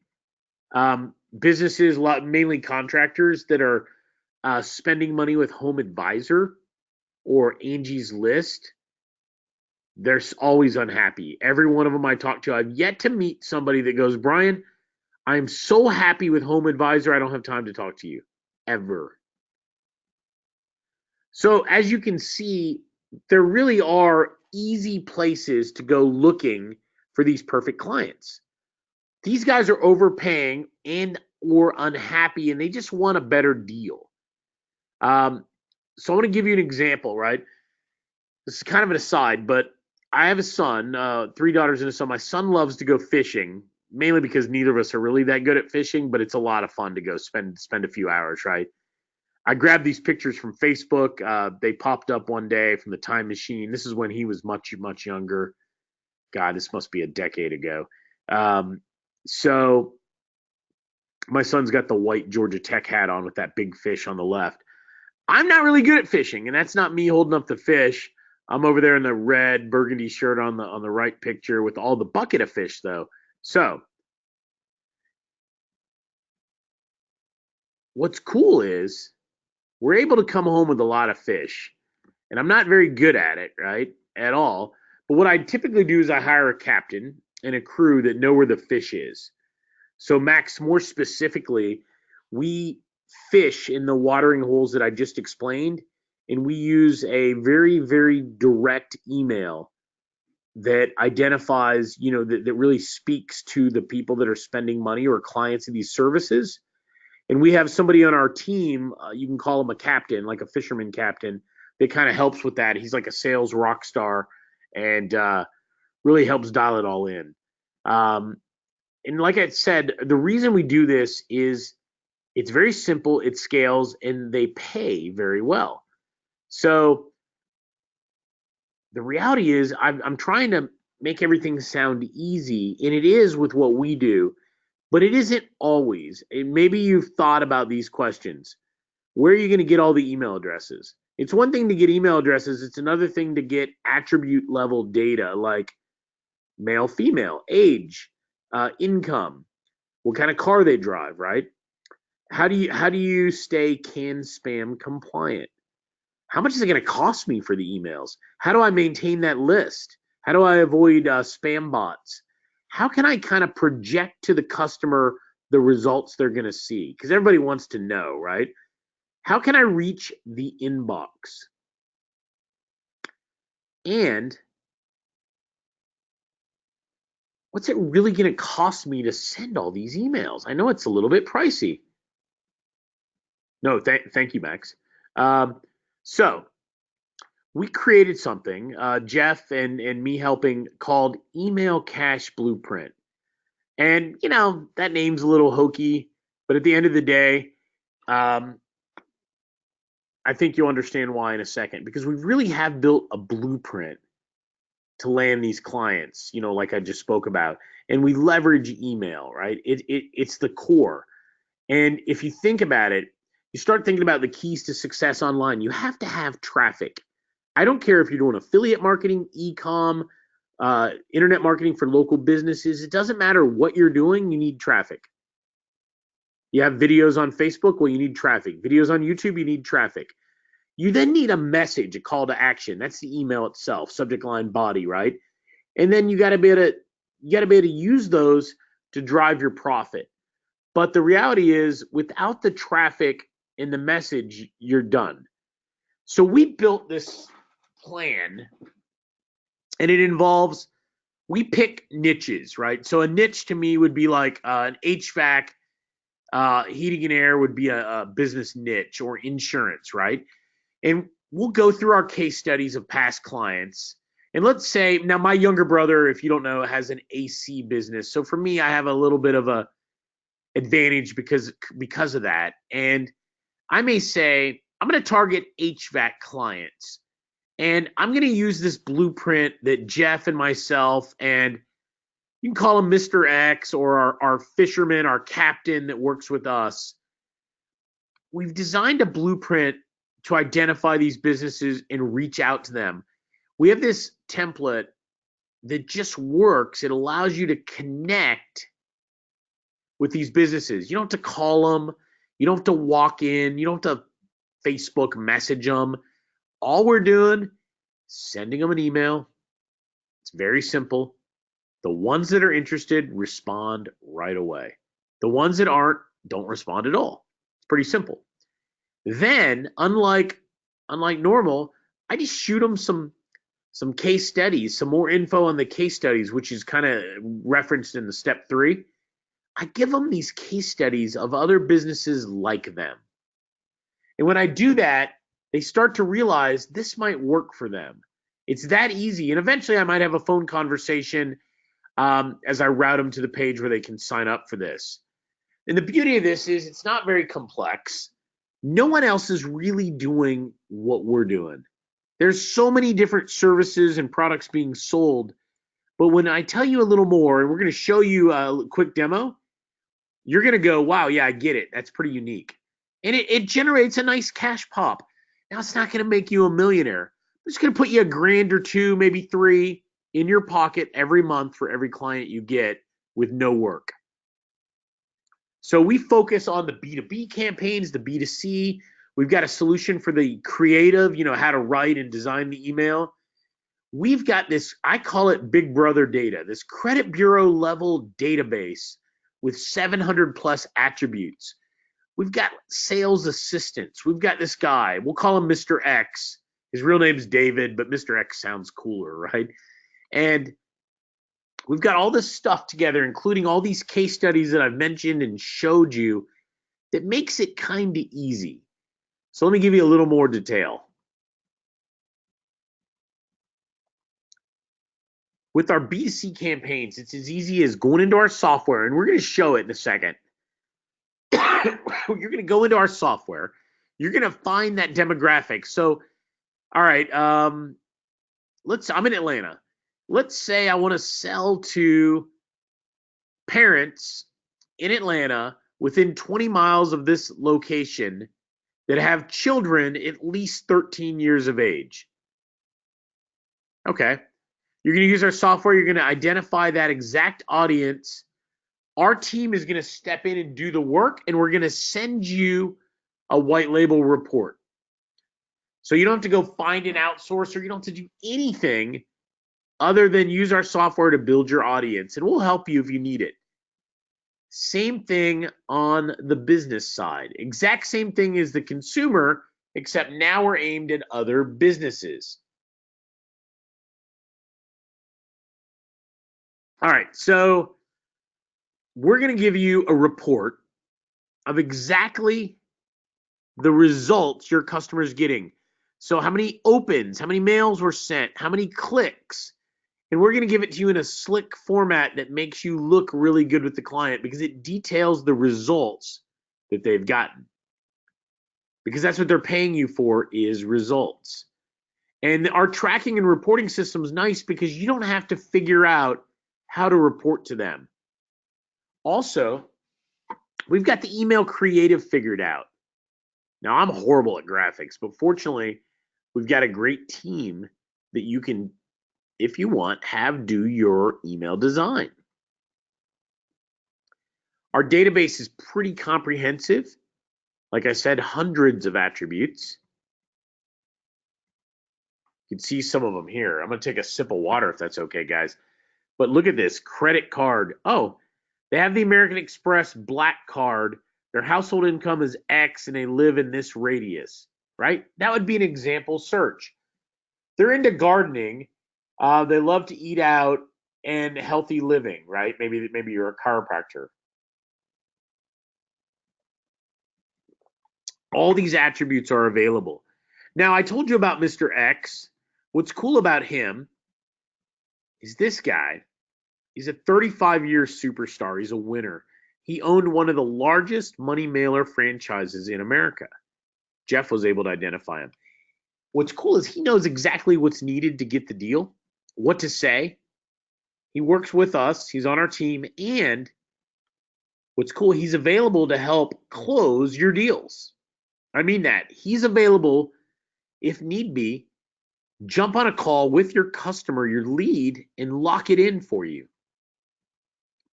Businesses, mainly contractors that are spending money with Home Advisor or Angie's List, they're always unhappy. Every one of them I talk to, I've yet to meet somebody that goes, Brian, I'm so happy with Home Advisor, I don't have time to talk to you, ever. So as you can see, there really are easy places to go looking for these perfect clients. These guys are overpaying and or unhappy, and they just want a better deal. So I'm going to give you an example, right? This is kind of an aside, but I have a son, 3 daughters and a son. My son loves to go fishing, mainly because neither of us are really that good at fishing, but it's a lot of fun to go spend a few hours, right? I grabbed these pictures from Facebook. They popped up one day from the time machine. This is when he was much, much younger. God, this must be a decade ago. So my son's got the white Georgia Tech hat on with that big fish on the left. I'm not really good at fishing, and that's not me holding up the fish. I'm over there in the red burgundy shirt on the right picture with all the bucket of fish, though. So what's cool is we're able to come home with a lot of fish, and I'm not very good at it, right, at all. But what I typically do is I hire a captain and a crew that know where the fish is. So Max, more specifically, we fish in the watering holes that I just explained, and we use a very, very direct email that identifies, that really speaks to the people that are spending money or clients of these services. And we have somebody on our team, you can call them a captain, like a fisherman captain, that kind of helps with that. He's like a sales rock star and really helps dial it all in. And like I said, the reason we do this is it's very simple, it scales, and they pay very well. So the reality is I'm trying to make everything sound easy, and it is with what we do, but it isn't always. And maybe you've thought about these questions. Where are you going to get all the email addresses? It's one thing to get email addresses. It's another thing to get attribute level data like male, female, age, income, what kind of car they drive, right? How do you stay CAN spam compliant? How much is it going to cost me for the emails? How do I maintain that list? How do I avoid spam bots? How can I kind of project to the customer the results they're going to see? Because everybody wants to know, right? How can I reach the inbox? And what's it really going to cost me to send all these emails? I know it's a little bit pricey. No, thank you, Max. So we created something, Jeff and me helping, called Email Cache Blueprint. And, that name's a little hokey, but at the end of the day, I think you'll understand why in a second, because we really have built a blueprint to land these clients, like I just spoke about. And we leverage email, right? It's the core. And if you think about it, you start thinking about the keys to success online. You have to have traffic. I don't care if you're doing affiliate marketing, e-com, internet marketing for local businesses. It doesn't matter what you're doing, you need traffic. You have videos on Facebook, well, you need traffic. Videos on YouTube, you need traffic. You then need a message, a call to action. That's the email itself, subject line, body, right? And then you got to be able to use those to drive your profit. But the reality is, without the traffic and the message, you're done. So we built this plan, and it involves, we pick niches, right? So a niche to me would be like an HVAC, heating and air would be a business niche, or insurance, right? And we'll go through our case studies of past clients. And let's say, now my younger brother, if you don't know, has an AC business. So for me, I have a little bit of a advantage because of that. And I may say, I'm going to target HVAC clients. And I'm going to use this blueprint that Jeff and myself, and you can call him Mr. X, or our fisherman, our captain that works with us. We've designed a blueprint to identify these businesses and reach out to them. We have this template that just works. It allows you to connect with these businesses. You don't have to call them. You don't have to walk in. You don't have to Facebook message them. All we're doing, sending them an email. It's very simple. The ones that are interested respond right away. The ones that aren't, don't respond at all. It's pretty simple. Then, unlike normal, I just shoot them some case studies, some more info on the case studies, which is kind of referenced in the step 3. I give them these case studies of other businesses like them. And when I do that, they start to realize this might work for them. It's that easy. And eventually I might have a phone conversation as I route them to the page where they can sign up for this. And the beauty of this is it's not very complex. No one else is really doing what we're doing. There's so many different services and products being sold. But when I tell you a little more, and we're going to show you a quick demo, you're going to go, wow, yeah, I get it. That's pretty unique. And it generates a nice cash pop. Now, it's not going to make you a millionaire. It's going to put you $1,000 or $2,000, maybe $3,000 in your pocket every month for every client you get with no work. So we focus on the B2B campaigns, the B2C. We've got a solution for the creative, how to write and design the email. We've got this, I call it Big Brother data, this credit bureau level database with 700 plus attributes. We've got sales assistants. We've got this guy. We'll call him Mr. X. His real name's David, but Mr. X sounds cooler, right? And we've got all this stuff together, including all these case studies that I've mentioned and showed you, that makes it kind of easy. So let me give you a little more detail. with our B2C campaigns, it's as easy as going into our software, and we're going to show it in a second. You're going to go into our software. You're going to find that demographic. So, all right, I'm in Atlanta. Let's say I want to sell to parents in Atlanta within 20 miles of this location that have children at least 13 years of age. Okay. You're going to use our software. You're going to identify that exact audience. Our team is going to step in and do the work, and we're going to send you a white label report. So you don't have to go find an outsourcer. You don't have to do anything other than use our software to build your audience, and we'll help you if you need it. Same thing on the business side. Exact same thing as the consumer, except now we're aimed at other businesses. All right, so we're going to give you a report of exactly the results your customer is getting. So how many opens, how many mails were sent, how many clicks, and we're going to give it to you in a slick format that makes you look really good with the client because it details the results that they've gotten. Because that's what they're paying you for is results. And our tracking and reporting system is nice because you don't have to figure out how to report to them. Also, we've got the email creative figured out. Now, I'm horrible at graphics, but fortunately, we've got a great team that you can, if you want, have do your email design. Our database is pretty comprehensive. Like I said, hundreds of attributes. You can see some of them here. I'm going to take a sip of water if that's okay, guys. But look at this, credit card. Oh, they have the American Express Black Card. Their household income is X and they live in this radius, right? That would be an example search. They're into gardening. They love to eat out and healthy living, right? Maybe you're a chiropractor. All these attributes are available. Now, I told you about Mr. X. What's cool about him is this guy. He's a 35-year superstar. He's a winner. He owned one of the largest money mailer franchises in America. Jeff was able to identify him. What's cool is he knows exactly what's needed to get the deal, what to say. He works with us. He's on our team. And what's cool, he's available to help close your deals. I mean that. He's available, if need be, jump on a call with your customer, your lead, and lock it in for you.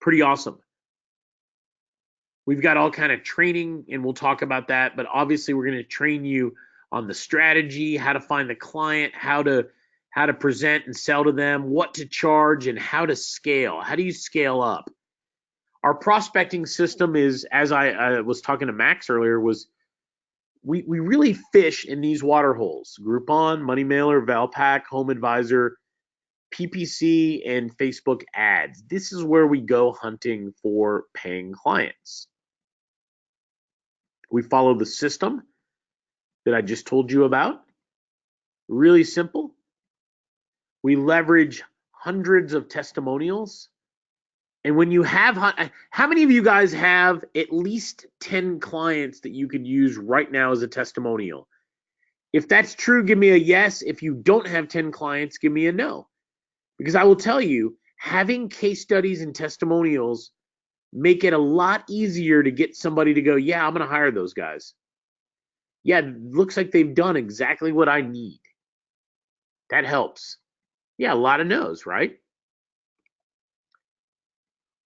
Pretty awesome. We've got all kind of training, and we'll talk about that. But obviously, we're going to train you on the strategy, how to find the client, how to present and sell to them, what to charge, and how to scale. How do you scale up? Our prospecting system is, as I was talking to Max earlier, was we really fish in these water holes: Groupon, Money Mailer, Valpak, Home Advisor, PPC, and Facebook ads. This is where we go hunting for paying clients. We follow the system that I just told you about. Really simple. We leverage hundreds of testimonials. And when you have, how many of you guys have at least 10 clients that you could use right now as a testimonial? If that's true, give me a yes. If you don't have 10 clients, give me a no. Because I will tell you, having case studies and testimonials make it a lot easier to get somebody to go, yeah, I'm going to hire those guys. Yeah, it looks like they've done exactly what I need. That helps. Yeah, a lot of no's, right?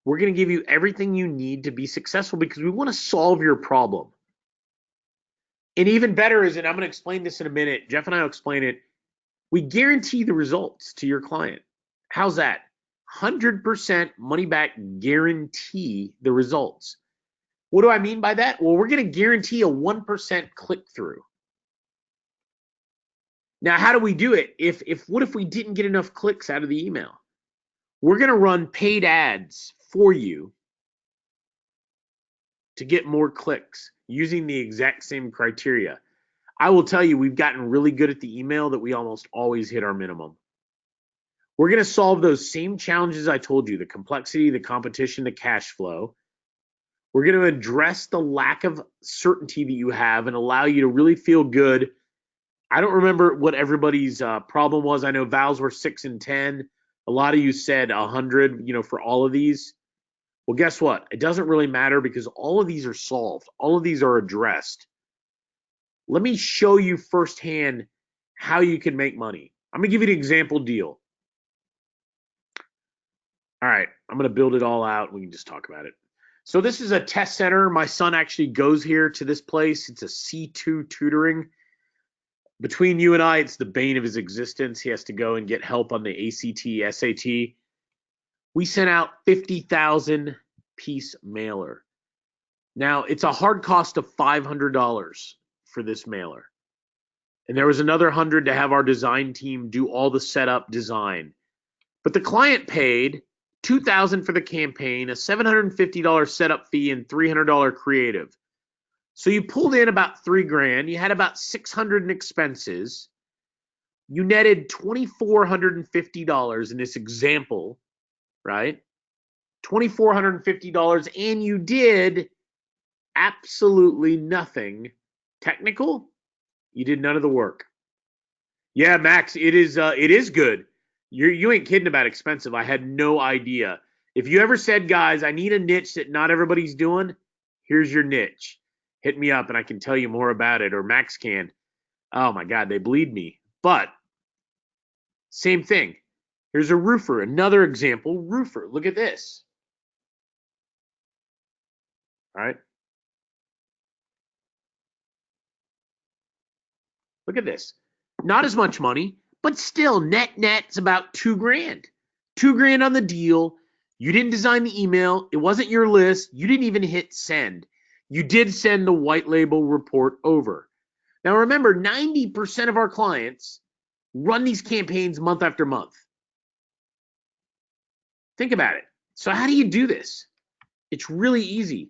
We're going to give you everything you need to be successful because we want to solve your problem. And even better is, and I'm going to explain this in a minute, Jeff and I will explain it, we guarantee the results to your client. How's that? 100% money back guarantee the results. What do I mean by that? Well, we're going to guarantee a 1% click-through. Now, how do we do it? What if we didn't get enough clicks out of the email? We're going to run paid ads for you to get more clicks using the exact same criteria. I will tell you, we've gotten really good at the email that we almost always hit our minimum. We're going to solve those same challenges I told you, the complexity, the competition, the cash flow. We're going to address the lack of certainty that you have and allow you to really feel good. I don't remember what everybody's problem was. I know Val's were 6 and 10. A lot of you said 100, for all of these. Well, guess what? It doesn't really matter because all of these are solved. All of these are addressed. Let me show you firsthand how you can make money. I'm going to give you an example deal. All right, I'm going to build it all out. We can just talk about it. So this is a test center. My son actually goes here to this place. It's a C2 tutoring. Between you and I, it's the bane of his existence. He has to go and get help on the ACT, SAT. We sent out 50,000 piece mailer. Now, it's a hard cost of $500 for this mailer. And there was another 100 to have our design team do all the setup design. But the client paid $2,000 for the campaign, a $750 setup fee, and $300 creative. So you pulled in about $3,000. You had about $600 in expenses. You netted $2,450 in this example, right? $2,450, and you did absolutely nothing technical. You did none of the work. Yeah, Max, it is good. You ain't kidding about expensive. I had no idea. If you ever said, guys, I need a niche that not everybody's doing, here's your niche. Hit me up and I can tell you more about it, or Max can. Oh my God, they bleed me. But same thing. Here's a roofer, another example, roofer. Look at this. All right. Look at this. Not as much money, but still net's about $2,000. $2,000 on the deal. You didn't design the email. It wasn't your list. You didn't even hit send. You did send the white label report over. Now remember, 90% of our clients run these campaigns month after month. Think about it. So how do you do this? It's really easy.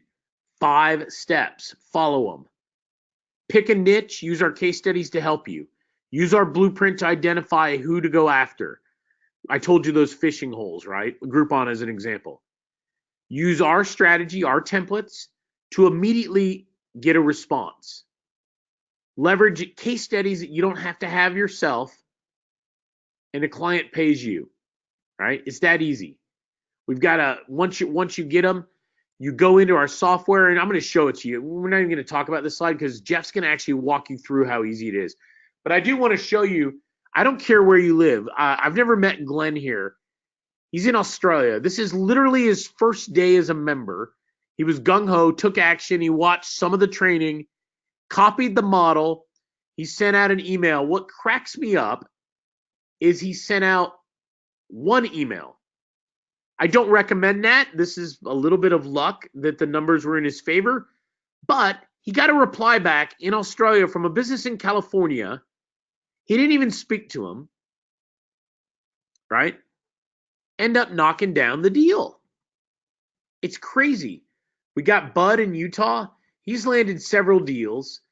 5 steps. Follow them. Pick a niche. Use our case studies to help you. Use our blueprint to identify who to go after. I told you those fishing holes, right? Groupon as an example. Use our strategy, our templates, to immediately get a response. Leverage case studies that you don't have to have yourself, and the client pays you, right? It's that easy. We've got once you get them, you go into our software, and I'm going to show it to you. We're not even going to talk about this slide because Jeff's going to actually walk you through how easy it is. But I do want to show you, I don't care where you live. I've never met Glenn here. He's in Australia. This is literally his first day as a member. He was gung-ho, took action. He watched some of the training, copied the model. He sent out an email. What cracks me up is he sent out one email. I don't recommend that. This is a little bit of luck that the numbers were in his favor. But he got a reply back in Australia from a business in California. He didn't even speak to him, right? End up knocking down the deal. It's crazy. We got Bud in Utah. He's landed several deals.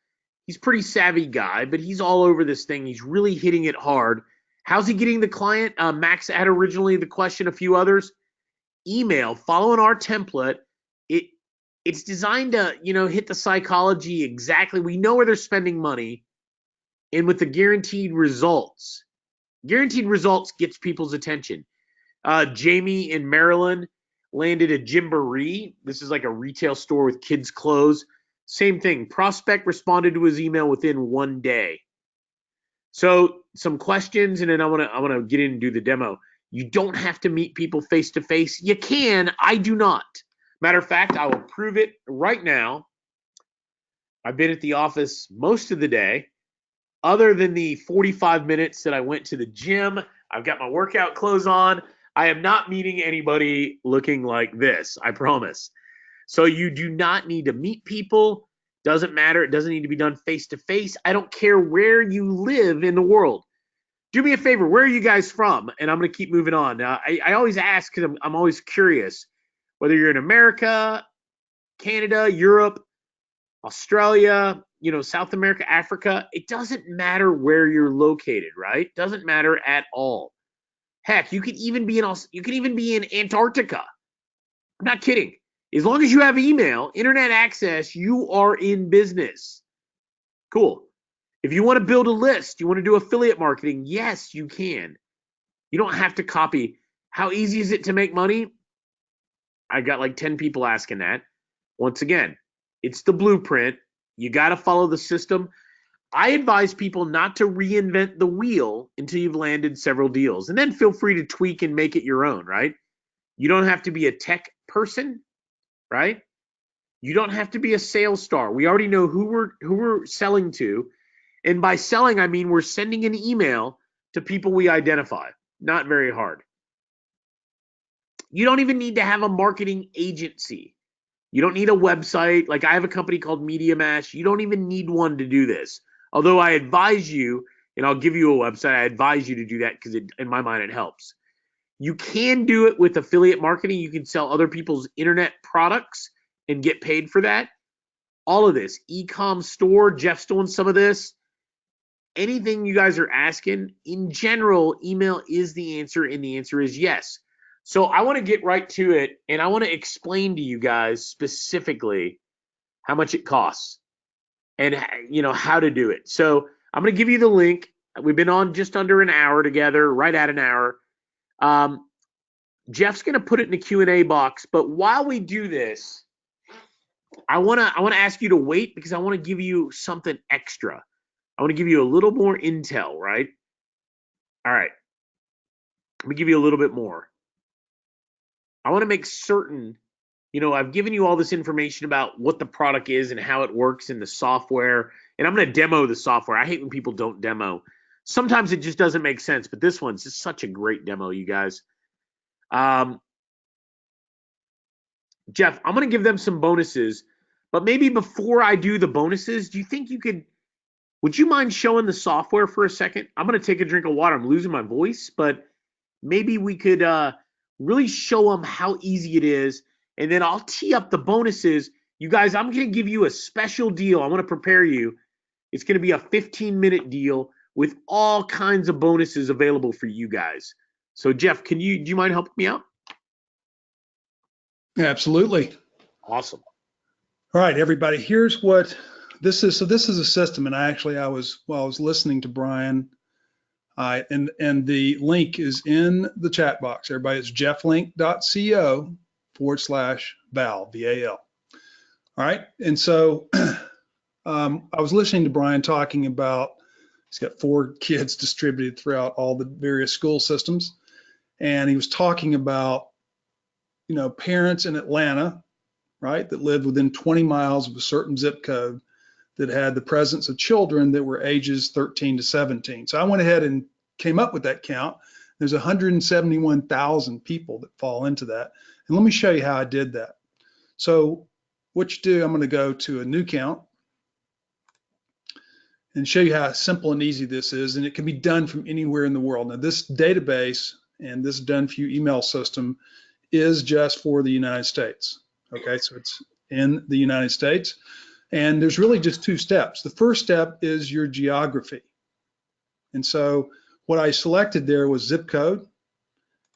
He's a pretty savvy guy, but he's all over this thing. He's really hitting it hard. How's he getting the client? Max had originally the question, a few others. Email, following our template. It's designed to, hit the psychology exactly. We know where they're spending money. And with the guaranteed results gets people's attention. Jamie in Maryland landed a Gymboree. This is like a retail store with kids' clothes. Same thing. Prospect responded to his email within 1 day. So some questions, and then I want to get in and do the demo. You don't have to meet people face to face. You can. I do not. Matter of fact, I will prove it right now. I've been at the office most of the day. Other than the 45 minutes that I went to the gym, I've got my workout clothes on. I am not meeting anybody looking like this, I promise. So you do not need to meet people. Doesn't matter. It doesn't need to be done face to face. I don't care where you live in the world. Do me a favor. Where are you guys from? And I'm going to keep moving on. Now, I always ask because I'm always curious whether you're in America, Canada, Europe, Australia, South America, Africa. It doesn't matter where you're located, right? Doesn't matter at all. Heck, you could even be in Antarctica. I'm not kidding. As long as you have email, internet access, you are in business. Cool. If you want to build a list, you want to do affiliate marketing, yes, you can. You don't have to copy. How easy is it to make money? I got like 10 people asking that. Once again, it's the blueprint. You got to follow the system. I advise people not to reinvent the wheel until you've landed several deals. And then feel free to tweak and make it your own, right? You don't have to be a tech person, right? You don't have to be a sales star. We already know who we're selling to. And by selling, I mean we're sending an email to people we identify. Not very hard. You don't even need to have a marketing agency. You don't need a website. Like I have a company called Media Mash. You don't even need one to do this. Although I advise you, and I'll give you a website, I advise you to do that because in my mind it helps. You can do it with affiliate marketing. You can sell other people's internet products and get paid for that. All of this, e-com store, Jeff's doing some of this. Anything you guys are asking, in general, email is the answer, and the answer is yes. So I want to get right to it, and I want to explain to you guys specifically how much it costs and how to do it. So I'm going to give you the link. We've been on just under an hour together, right at an hour. Jeff's going to put it in the Q&A box, but while we do this, I want to ask you to wait because I want to give you something extra. I want to give you a little more intel, right? All right. Let me give you a little bit more. I want to make certain, I've given you all this information about what the product is and how it works in the software, and I'm going to demo the software. I hate when people don't demo. Sometimes it just doesn't make sense, but this one's just such a great demo, you guys. Jeff, I'm going to give them some bonuses, but maybe before I do the bonuses, do you think would you mind showing the software for a second? I'm going to take a drink of water. I'm losing my voice, but maybe we could really show them how easy it is, and then I'll tee up the bonuses. You guys, I'm going to give you a special deal. I want to prepare you. It's going to be a 15-minute deal with all kinds of bonuses available for you guys. So, Jeff, do you mind helping me out? Absolutely. Awesome. All right, everybody, here's what this is. So this is a system, and I was listening to Brian, and the link is in the chat box. Everybody, it's jefflink.co/Val, VAL. All right, and so I was listening to Brian talking about, he's got 4 kids distributed throughout all the various school systems, and he was talking about, parents in Atlanta, right, that lived within 20 miles of a certain zip code that had the presence of children that were ages 13 to 17. So I went ahead and came up with that count. There's 171,000 people that fall into that. And let me show you how I did that. So what you do, I'm going to go to a new count and show you how simple and easy this is. And it can be done from anywhere in the world. Now this database and this done for you email system is just for the United States. Okay, so it's in the United States. And there's really just 2 steps. The first step is your geography. And so what I selected there was zip code.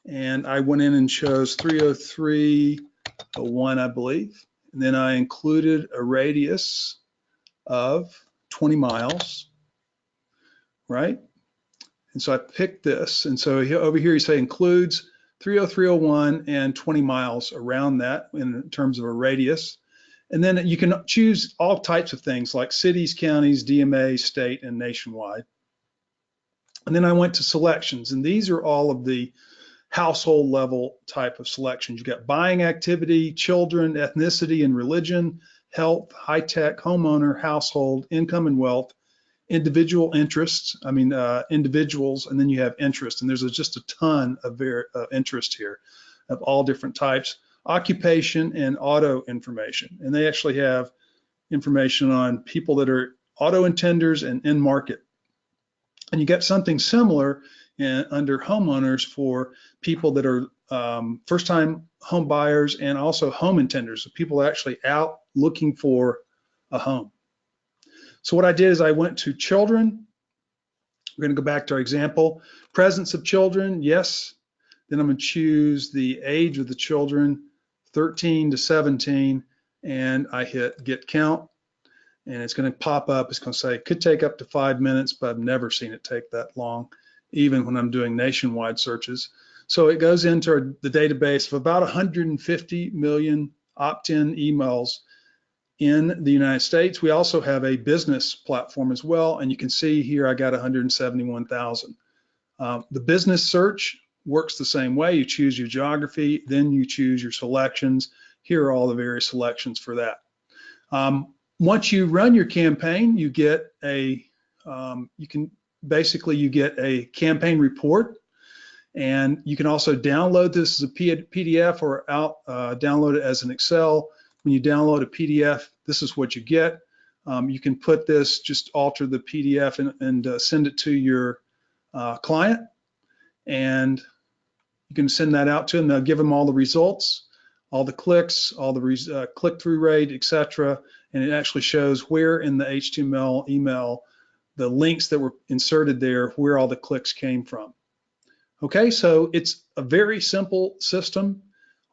And I went in and chose 30301, I believe. And then I included a radius of 20 miles, right? And so I picked this. And so over here you say includes 30301 and 20 miles around that in terms of a radius. And then you can choose all types of things like cities, counties, DMA, state, and nationwide. And then I went to selections, and these are all of the household level type of selections. You got buying activity, children, ethnicity and religion, health, high tech, homeowner, household, income and wealth, individual interests, individuals, and then you have interest. And there's just a ton of interest here of all different types, occupation and auto information. And they actually have information on people that are auto intenders and in market. And you get something similar under homeowners for people that are first-time home buyers and also home intenders, so people actually out looking for a home. So what I did is I went to children. We're going to go back to our example. Presence of children, yes. Then I'm going to choose the age of the children, 13 to 17, and I hit get count. And it's going to pop up. It's going to say it could take up to 5 minutes, but I've never seen it take that long, even when I'm doing nationwide searches. So it goes into the database of about 150 million opt-in emails in the United States. We also have a business platform as well, and you can see here I got 171,000. The business search works the same way. You choose your geography, then you choose your selections. Here are all the various selections for that. Once you run your campaign, you get a you get a campaign report, and you can also download this as a PDF or download it as an Excel. When you download a PDF, this is what you get. You can put this, just alter the PDF and send it to your client, and you can send that out to them. They'll give them all the results, all the clicks, all the click-through rate, etc. And it actually shows where in the HTML email, the links that were inserted there, where all the clicks came from. Okay, so it's a very simple system.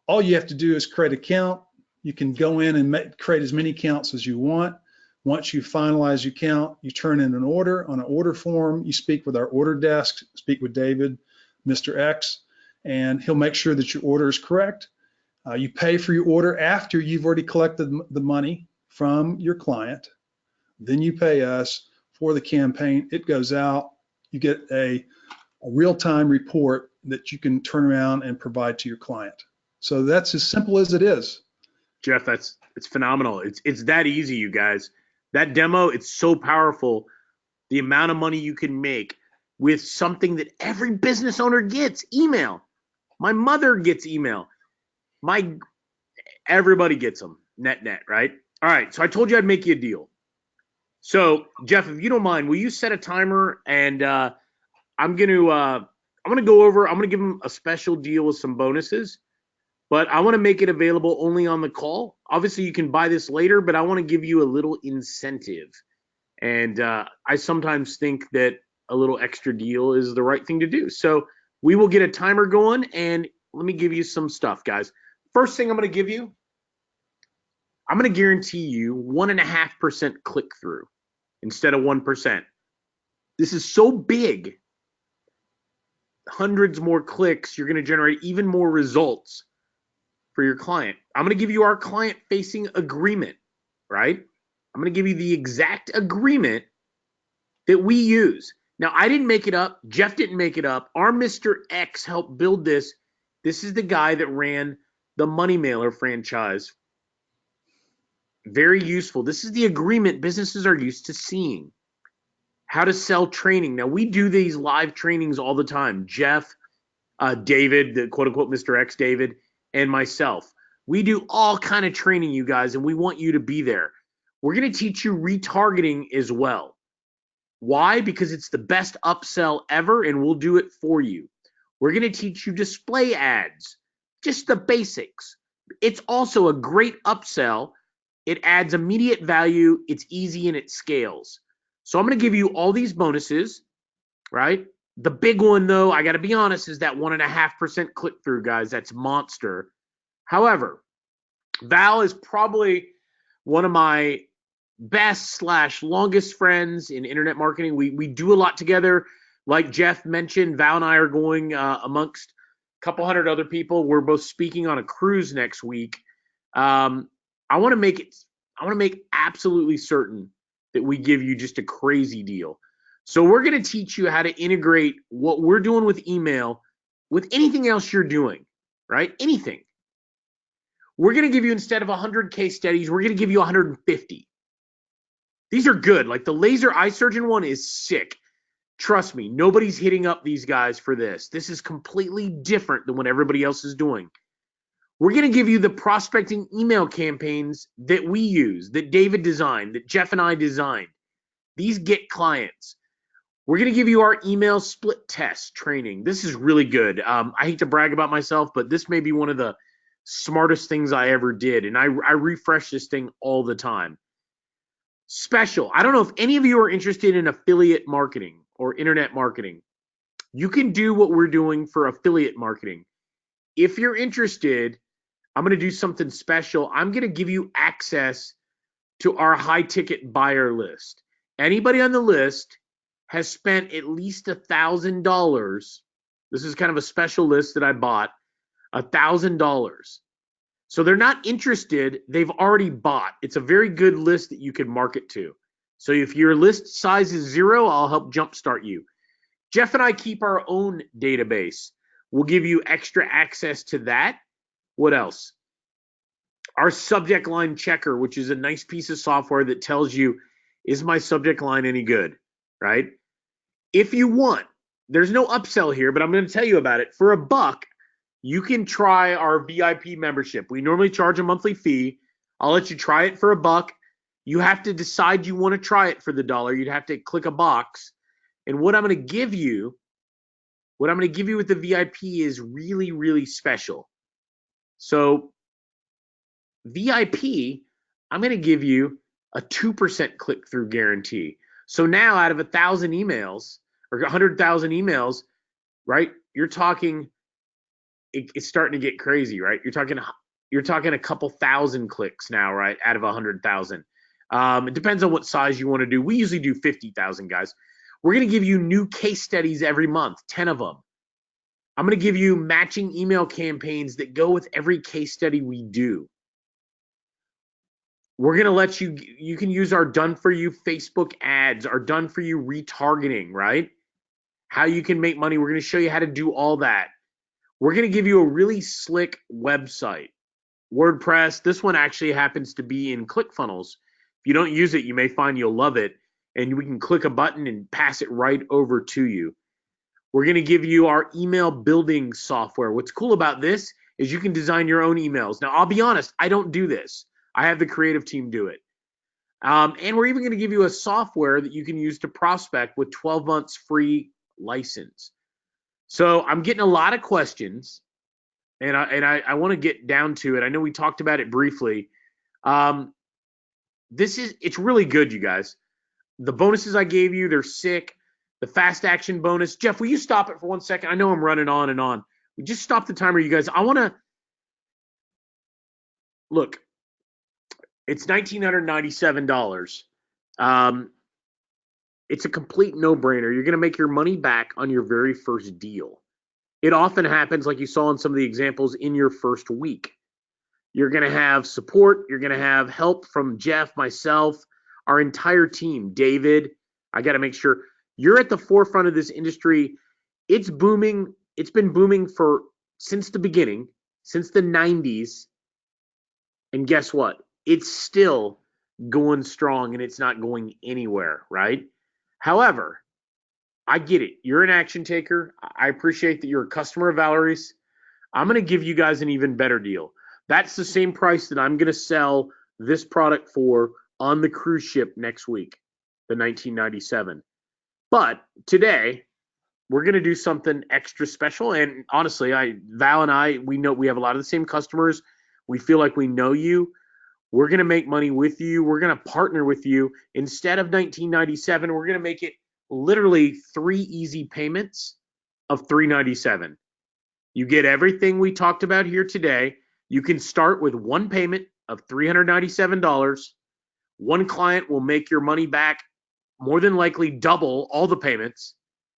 All you have to do is create a count. You can go in and create as many counts as you want. Once you finalize your count, you turn in an order on an order form. You speak with our order desk, speak with David, Mr. X, and he'll make sure that your order is correct. You pay for your order after you've already collected the money from your client. Then you pay us for the campaign. It goes out. You get a real-time report that you can turn around and provide to your client. So that's as simple as it is. Jeff, it's phenomenal. It's that easy, you guys. That demo, it's so powerful. The amount of money you can make with something that every business owner gets, email. My mother gets email. Everybody gets them, net, right? All right, so I told you I'd make you a deal. So, Jeff, if you don't mind, will you set a timer? And I'm gonna give them a special deal with some bonuses, but I want to make it available only on the call. Obviously, you can buy this later, but I want to give you a little incentive. And I sometimes think that a little extra deal is the right thing to do. So we will get a timer going, and let me give you some stuff, guys. First thing I'm going to give you, I'm going to guarantee you 1.5% click-through instead of 1%. This is so big. Hundreds more clicks, you're going to generate even more results for your client. I'm going to give you our client-facing agreement, right? I'm going to give you the exact agreement that we use. Now, I didn't make it up. Jeff didn't make it up. Our Mr. X helped build this. This is the guy that ran the Money Mailer franchise. Very useful. This is the agreement businesses are used to seeing. How to sell training. Now, we do these live trainings all the time. Jeff, David, the quote-unquote Mr. X David, and myself. We do all kind of training, you guys, and we want you to be there. We're going to teach you retargeting as well. Why? Because it's the best upsell ever, and we'll do it for you. We're going to teach you display ads, just the basics. It's also a great upsell. It adds immediate value. It's easy, and it scales. So I'm going to give you all these bonuses, right? The big one, though, I got to be honest, is that 1.5% click-through, guys. That's monster. However, Val is probably one of my best / longest friends in internet marketing. We do a lot together. Like Jeff mentioned, Val and I are going amongst a couple hundred other people. We're both speaking on a cruise next week. I want to make absolutely certain that we give you just a crazy deal. So we're going to teach you how to integrate what we're doing with email with anything else you're doing, right? Anything. We're going to give you, instead of 100 case studies, we're going to give you 150. These are good. Like the laser eye surgeon one is sick. Trust me, nobody's hitting up these guys for this. This is completely different than what everybody else is doing. We're going to give you the prospecting email campaigns that we use, that David designed, that Jeff and I designed. These get clients. We're going to give you our email split test training. This is really good. I hate to brag about myself, but this may be one of the smartest things I ever did. And I refresh this thing all the time. Special. I don't know if any of you are interested in affiliate marketing or internet marketing. You can do what we're doing for affiliate marketing. if you're interested, I'm going to do something special. I'm going to give you access to our high ticket buyer list. Anybody on the list has spent at least $1,000. This is kind of a special list that I bought, $1,000. So they're not interested. They've already bought. It's a very good list that you can market to. So if your list size is 0, I'll help jumpstart you. Jeff and I keep our own database. We'll give you extra access to that. What else? Our subject line checker, which is a nice piece of software that tells you, is my subject line any good, right? If you want, there's no upsell here, but I'm going to tell you about it. For $1, you can try our VIP membership. We normally charge a monthly fee. I'll let you try it for $1. You have to decide you want to try it for the $1. You'd have to click a box. And what I'm going to give you with the VIP is really, really special. So VIP, I'm going to give you a 2% click-through guarantee. So now out of 1,000 emails or 100,000 emails, right, you're talking, it's starting to get crazy, right? You're talking a couple thousand clicks now, right, out of 100,000. It depends on what size you want to do. We usually do 50,000, guys. We're going to give you new case studies every month, 10 of them. I'm going to give you matching email campaigns that go with every case study we do. We're going to let you can use our done-for-you Facebook ads, our done-for-you retargeting, right? How you can make money. We're going to show you how to do all that. We're going to give you a really slick website. WordPress, this one actually happens to be in ClickFunnels. If you don't use it, you may find you'll love it. And we can click a button and pass it right over to you. We're going to give you our email building software. What's cool about this is you can design your own emails. Now, I'll be honest, I don't do this. I have the creative team do it. And we're even going to give you a software that you can use to prospect with 12 months free license. So I'm getting a lot of questions, and I want to get down to it. I know we talked about it briefly. It's really good, you guys. The bonuses I gave you, they're sick. The fast action bonus. Jeff, will you stop it for 1 second? I know I'm running on and on. We just stop the timer, you guys. I want to look. It's $1,997. It's a complete no-brainer. You're going to make your money back on your very first deal. It often happens, like you saw in some of the examples, in your first week. You're going to have support. You're going to have help from Jeff, myself, our entire team, David. I got to make sure you're at the forefront of this industry. It's booming. It's been booming since the beginning, since the 90s. And guess what? It's still going strong, and it's not going anywhere, right? However, I get it. You're an action taker. I appreciate that you're a customer of Valerie's. I'm going to give you guys an even better deal. That's the same price that I'm going to sell this product for on the cruise ship next week, the $1,997. But today, we're going to do something extra special. And honestly, Val and I, we know we have a lot of the same customers. We feel like we know you. We're going to make money with you. We're going to partner with you. Instead of $1,997, we're going to make it literally 3 easy payments of $397. You get everything we talked about here today. You can start with one payment of $397. One client will make your money back, more than likely double all the payments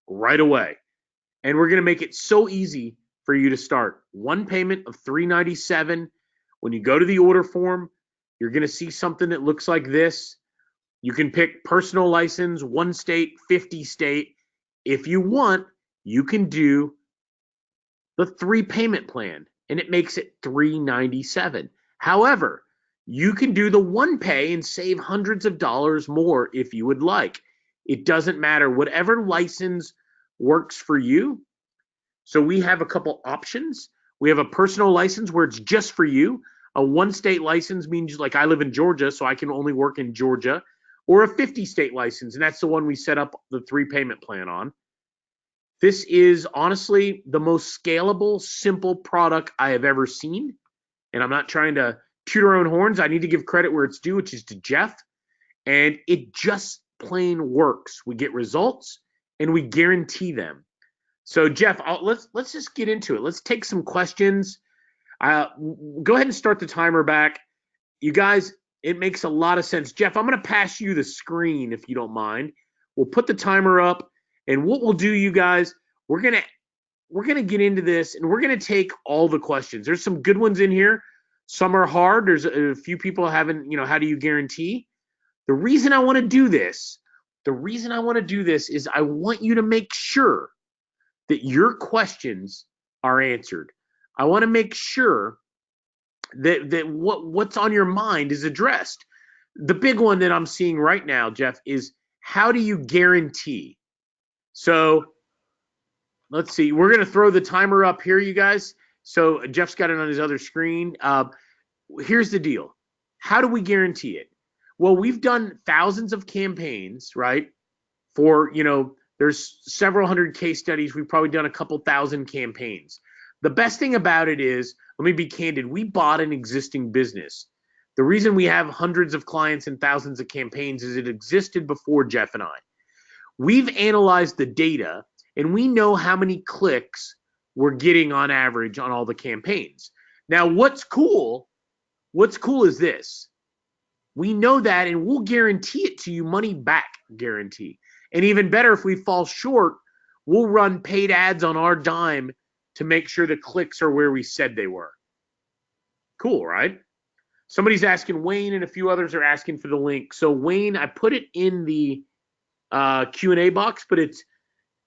right away. And we're going to make it so easy for you to start. One payment of $397. When you go to the order form, you're going to see something that looks like this. You can pick personal license, 1 state, 50 state. If you want, you can do the 3 payment plan, and it makes it $397. However, you can do the 1 pay and save hundreds of dollars more if you would like. It doesn't matter. Whatever license works for you. So we have a couple options. We have a personal license where it's just for you. A 1 state license means, like, I live in Georgia, so I can only work in Georgia. Or a 50 state license, and that's the one we set up the 3 payment plan on. This is honestly the most scalable, simple product I have ever seen. And I'm not trying to toot our own horns. I need to give credit where it's due, which is to Jeff. And it just plain works. We get results, and we guarantee them. So Jeff, let's just get into it. Let's take some questions. Go ahead and start the timer back. You guys, it makes a lot of sense. Jeff, I'm going to pass you the screen if you don't mind. We'll put the timer up, and what we'll do, you guys, we're gonna get into this, and we're gonna take all the questions. There's some good ones in here. Some are hard. There's a few people haven't, how do you guarantee? The reason I want to do this is I want you to make sure that your questions are answered. I want to make sure that what's on your mind is addressed. The big one that I'm seeing right now, Jeff, is how do you guarantee? So let's see. We're going to throw the timer up here, you guys. So Jeff's got it on his other screen. Here's the deal. How do we guarantee it? Well, we've done thousands of campaigns, right? There's several hundred case studies. We've probably done a couple thousand campaigns. The best thing about it is, let me be candid, we bought an existing business. The reason we have hundreds of clients and thousands of campaigns is it existed before Jeff and I. We've analyzed the data, and we know how many clicks we're getting on average on all the campaigns. Now, what's cool is this. We know that, and we'll guarantee it to you, money back guarantee. And even better, if we fall short, we'll run paid ads on our dime to make sure the clicks are where we said they were. Cool, right? Somebody's asking, Wayne and a few others are asking for the link. So Wayne, I put it in the Q&A box, but it's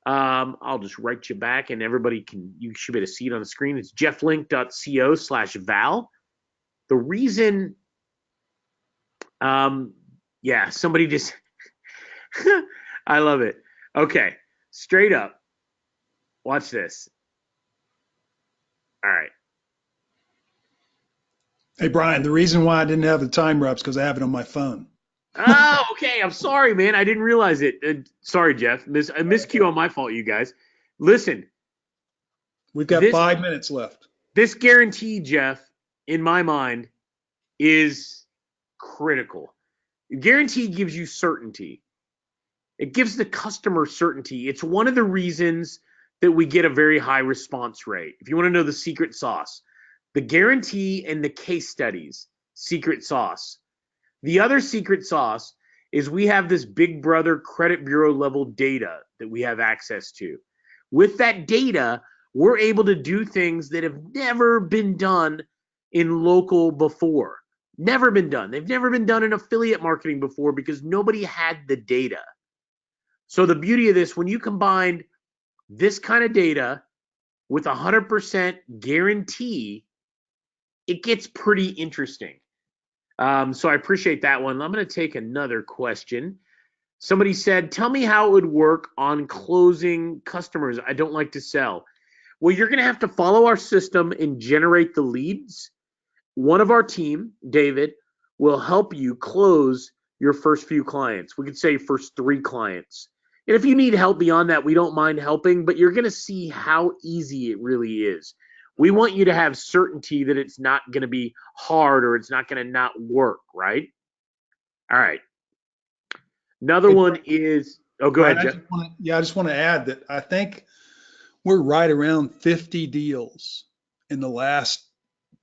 I'll just write you back, and you should be able to see it on the screen. It's jefflink.co/Val. The reason, somebody just, I love it. Okay, straight up. Watch this. All right. Hey, Brian, the reason why I didn't have the timer up is because I have it on my phone. Oh, okay. I'm sorry, man. I didn't realize it. Sorry, Jeff. Miscue on my fault, you guys. Listen. We've got 5 minutes left. This guarantee, Jeff, in my mind, is critical. Guarantee gives you certainty. It gives the customer certainty. It's one of the reasons that we get a very high response rate. If you want to know the secret sauce, the guarantee and the case studies, secret sauce. The other secret sauce is we have this Big Brother credit bureau level data that we have access to. With that data, we're able to do things that have never been done in local before. Never been done. They've never been done in affiliate marketing before because nobody had the data. So the beauty of this, when you combine this kind of data with 100% guarantee, it gets pretty interesting. So I appreciate that one. I'm going to take another question. Somebody said, tell me how it would work on closing customers I don't like to sell. Well, you're going to have to follow our system and generate the leads. One of our team, David, will help you close your first few clients. We could say first 3 clients. And if you need help beyond that, we don't mind helping, but you're going to see how easy it really is. We want you to have certainty that it's not going to be hard or it's not going to not work, right? All right. Another one is, go ahead, Jeff. I just want to add that I think we're right around 50 deals in the last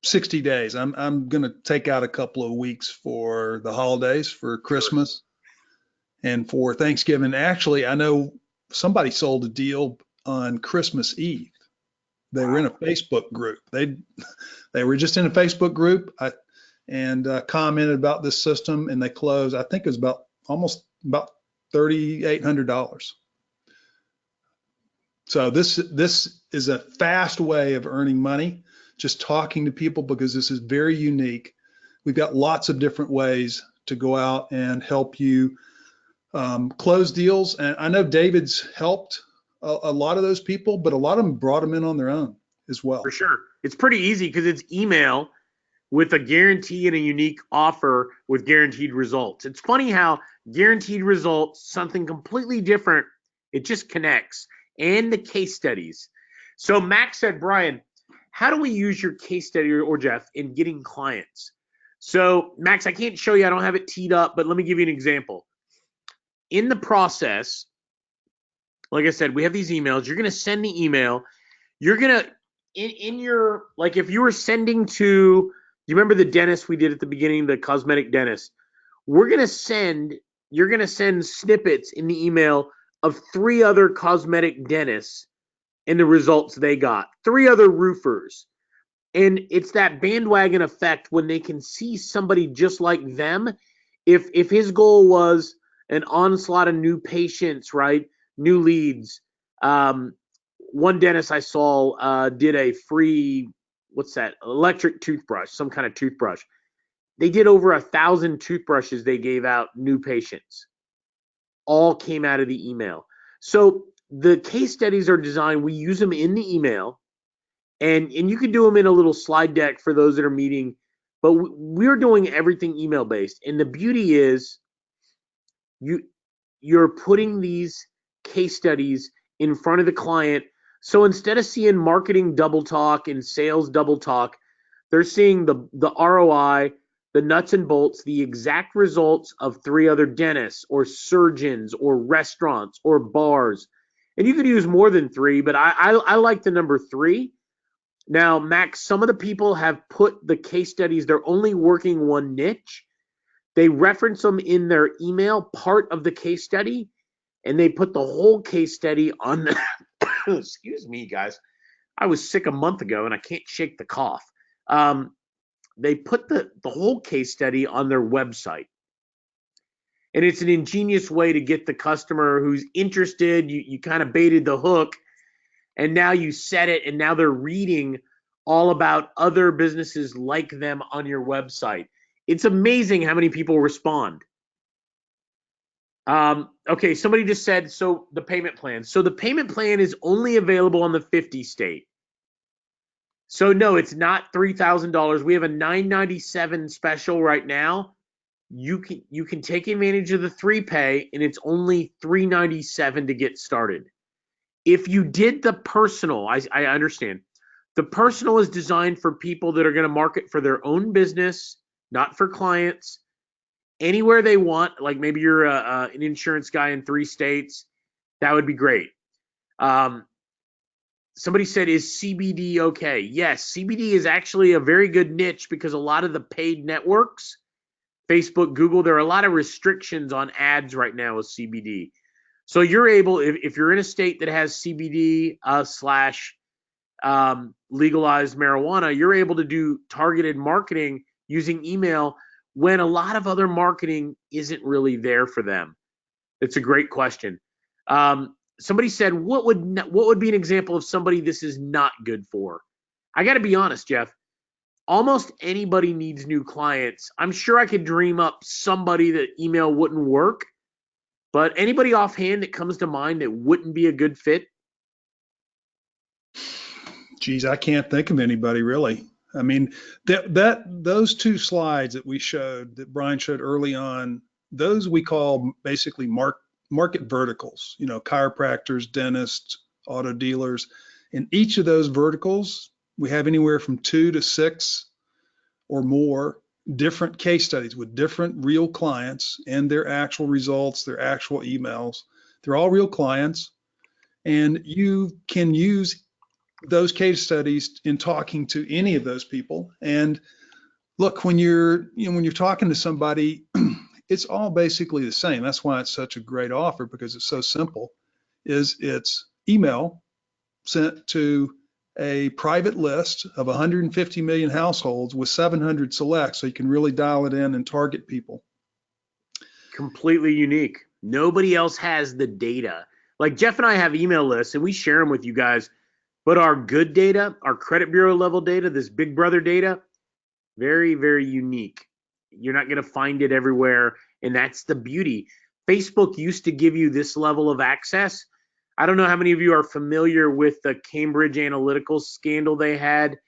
60 days. I'm going to take out a couple of weeks for the holidays, for Christmas and for Thanksgiving. Actually, I know somebody sold a deal on Christmas Eve. They were in a Facebook group. They were just in a Facebook group and commented about this system, and they closed. I think it was about $3,800. So this is a fast way of earning money, just talking to people, because this is very unique. We've got lots of different ways to go out and help you close deals. And I know David's helped a lot of those people, but a lot of them brought them in on their own as well. For sure. It's pretty easy because it's email with a guarantee and a unique offer with guaranteed results. It's funny how guaranteed results, something completely different, it just connects. And the case studies. So Max said, Brian, how do we use your case study, or Jeff, in getting clients? So Max, I can't show you, I don't have it teed up, but let me give you an example. In the process like I said, we have these emails. You're going to send the email. You're going to, in your, like if you were sending to, you remember the dentist we did at the beginning, the cosmetic dentist? You're going to send snippets in the email of 3 other cosmetic dentists and the results they got, 3 other roofers. And it's that bandwagon effect when they can see somebody just like them. If his goal was an onslaught of new patients, right? New leads. One dentist I saw did a free, what's that? Electric toothbrush, some kind of toothbrush. They did over 1,000 toothbrushes they gave out new patients. All came out of the email. So the case studies are designed, we use them in the email, and you can do them in a little slide deck for those that are meeting, but we're doing everything email based. And the beauty is you're putting these case studies in front of the client. So instead of seeing marketing double talk and sales double talk, they're seeing the ROI, the nuts and bolts, the exact results of 3 other dentists or surgeons or restaurants or bars. And you could use more than 3, but I like the number 3. Now, Max, some of the people have put the case studies, they're only working one niche. They reference them in their email, part of the case study, and they put the whole case study on the, excuse me, guys. I was sick a month ago and I can't shake the cough. They put the whole case study on their website. And it's an ingenious way to get the customer who's interested. You kind of baited the hook, and now you set it, and now they're reading all about other businesses like them on your website. It's amazing how many people respond. Okay, somebody just said, so the payment plan. So the payment plan is only available on the 50 state. So no, it's not $3,000. We have a $997 special right now. You can take advantage of the 3 pay, and it's only $397 to get started. If you did the personal, I understand. The personal is designed for people that are going to market for their own business, not for clients. Anywhere they want, like maybe you're an insurance guy in 3 states, that would be great. Somebody said, is CBD okay? Yes, CBD is actually a very good niche because a lot of the paid networks, Facebook, Google, there are a lot of restrictions on ads right now with CBD. So you're able, if you're in a state that has CBD slash legalized marijuana, you're able to do targeted marketing using email when a lot of other marketing isn't really there for them. It's a great question. Somebody said, what would be an example of somebody this is not good for? I got to be honest, Jeff. Almost anybody needs new clients. I'm sure I could dream up somebody that email wouldn't work, but anybody offhand that comes to mind that wouldn't be a good fit? Geez, I can't think of anybody really. I mean, those 2 slides that we showed, that Brian showed early on, those we call basically market verticals, chiropractors, dentists, auto dealers. In each of those verticals, we have anywhere from 2 to 6 or more different case studies with different real clients and their actual results, their actual emails. They're all real clients, and you can use those case studies in talking to any of those people. And look, when you're talking to somebody, it's all basically the same. That's why it's such a great offer, because it's so simple. It's email sent to a private list of 150 million households with 700 selects, so you can really dial it in and target people. Completely unique. Nobody else has the data. Like Jeff and I have email lists, and we share them with you guys. But our good data, our credit bureau level data, this Big Brother data, very, very unique. You're not going to find it everywhere, and that's the beauty. Facebook used to give you this level of access. I don't know how many of you are familiar with the Cambridge Analytica scandal they had.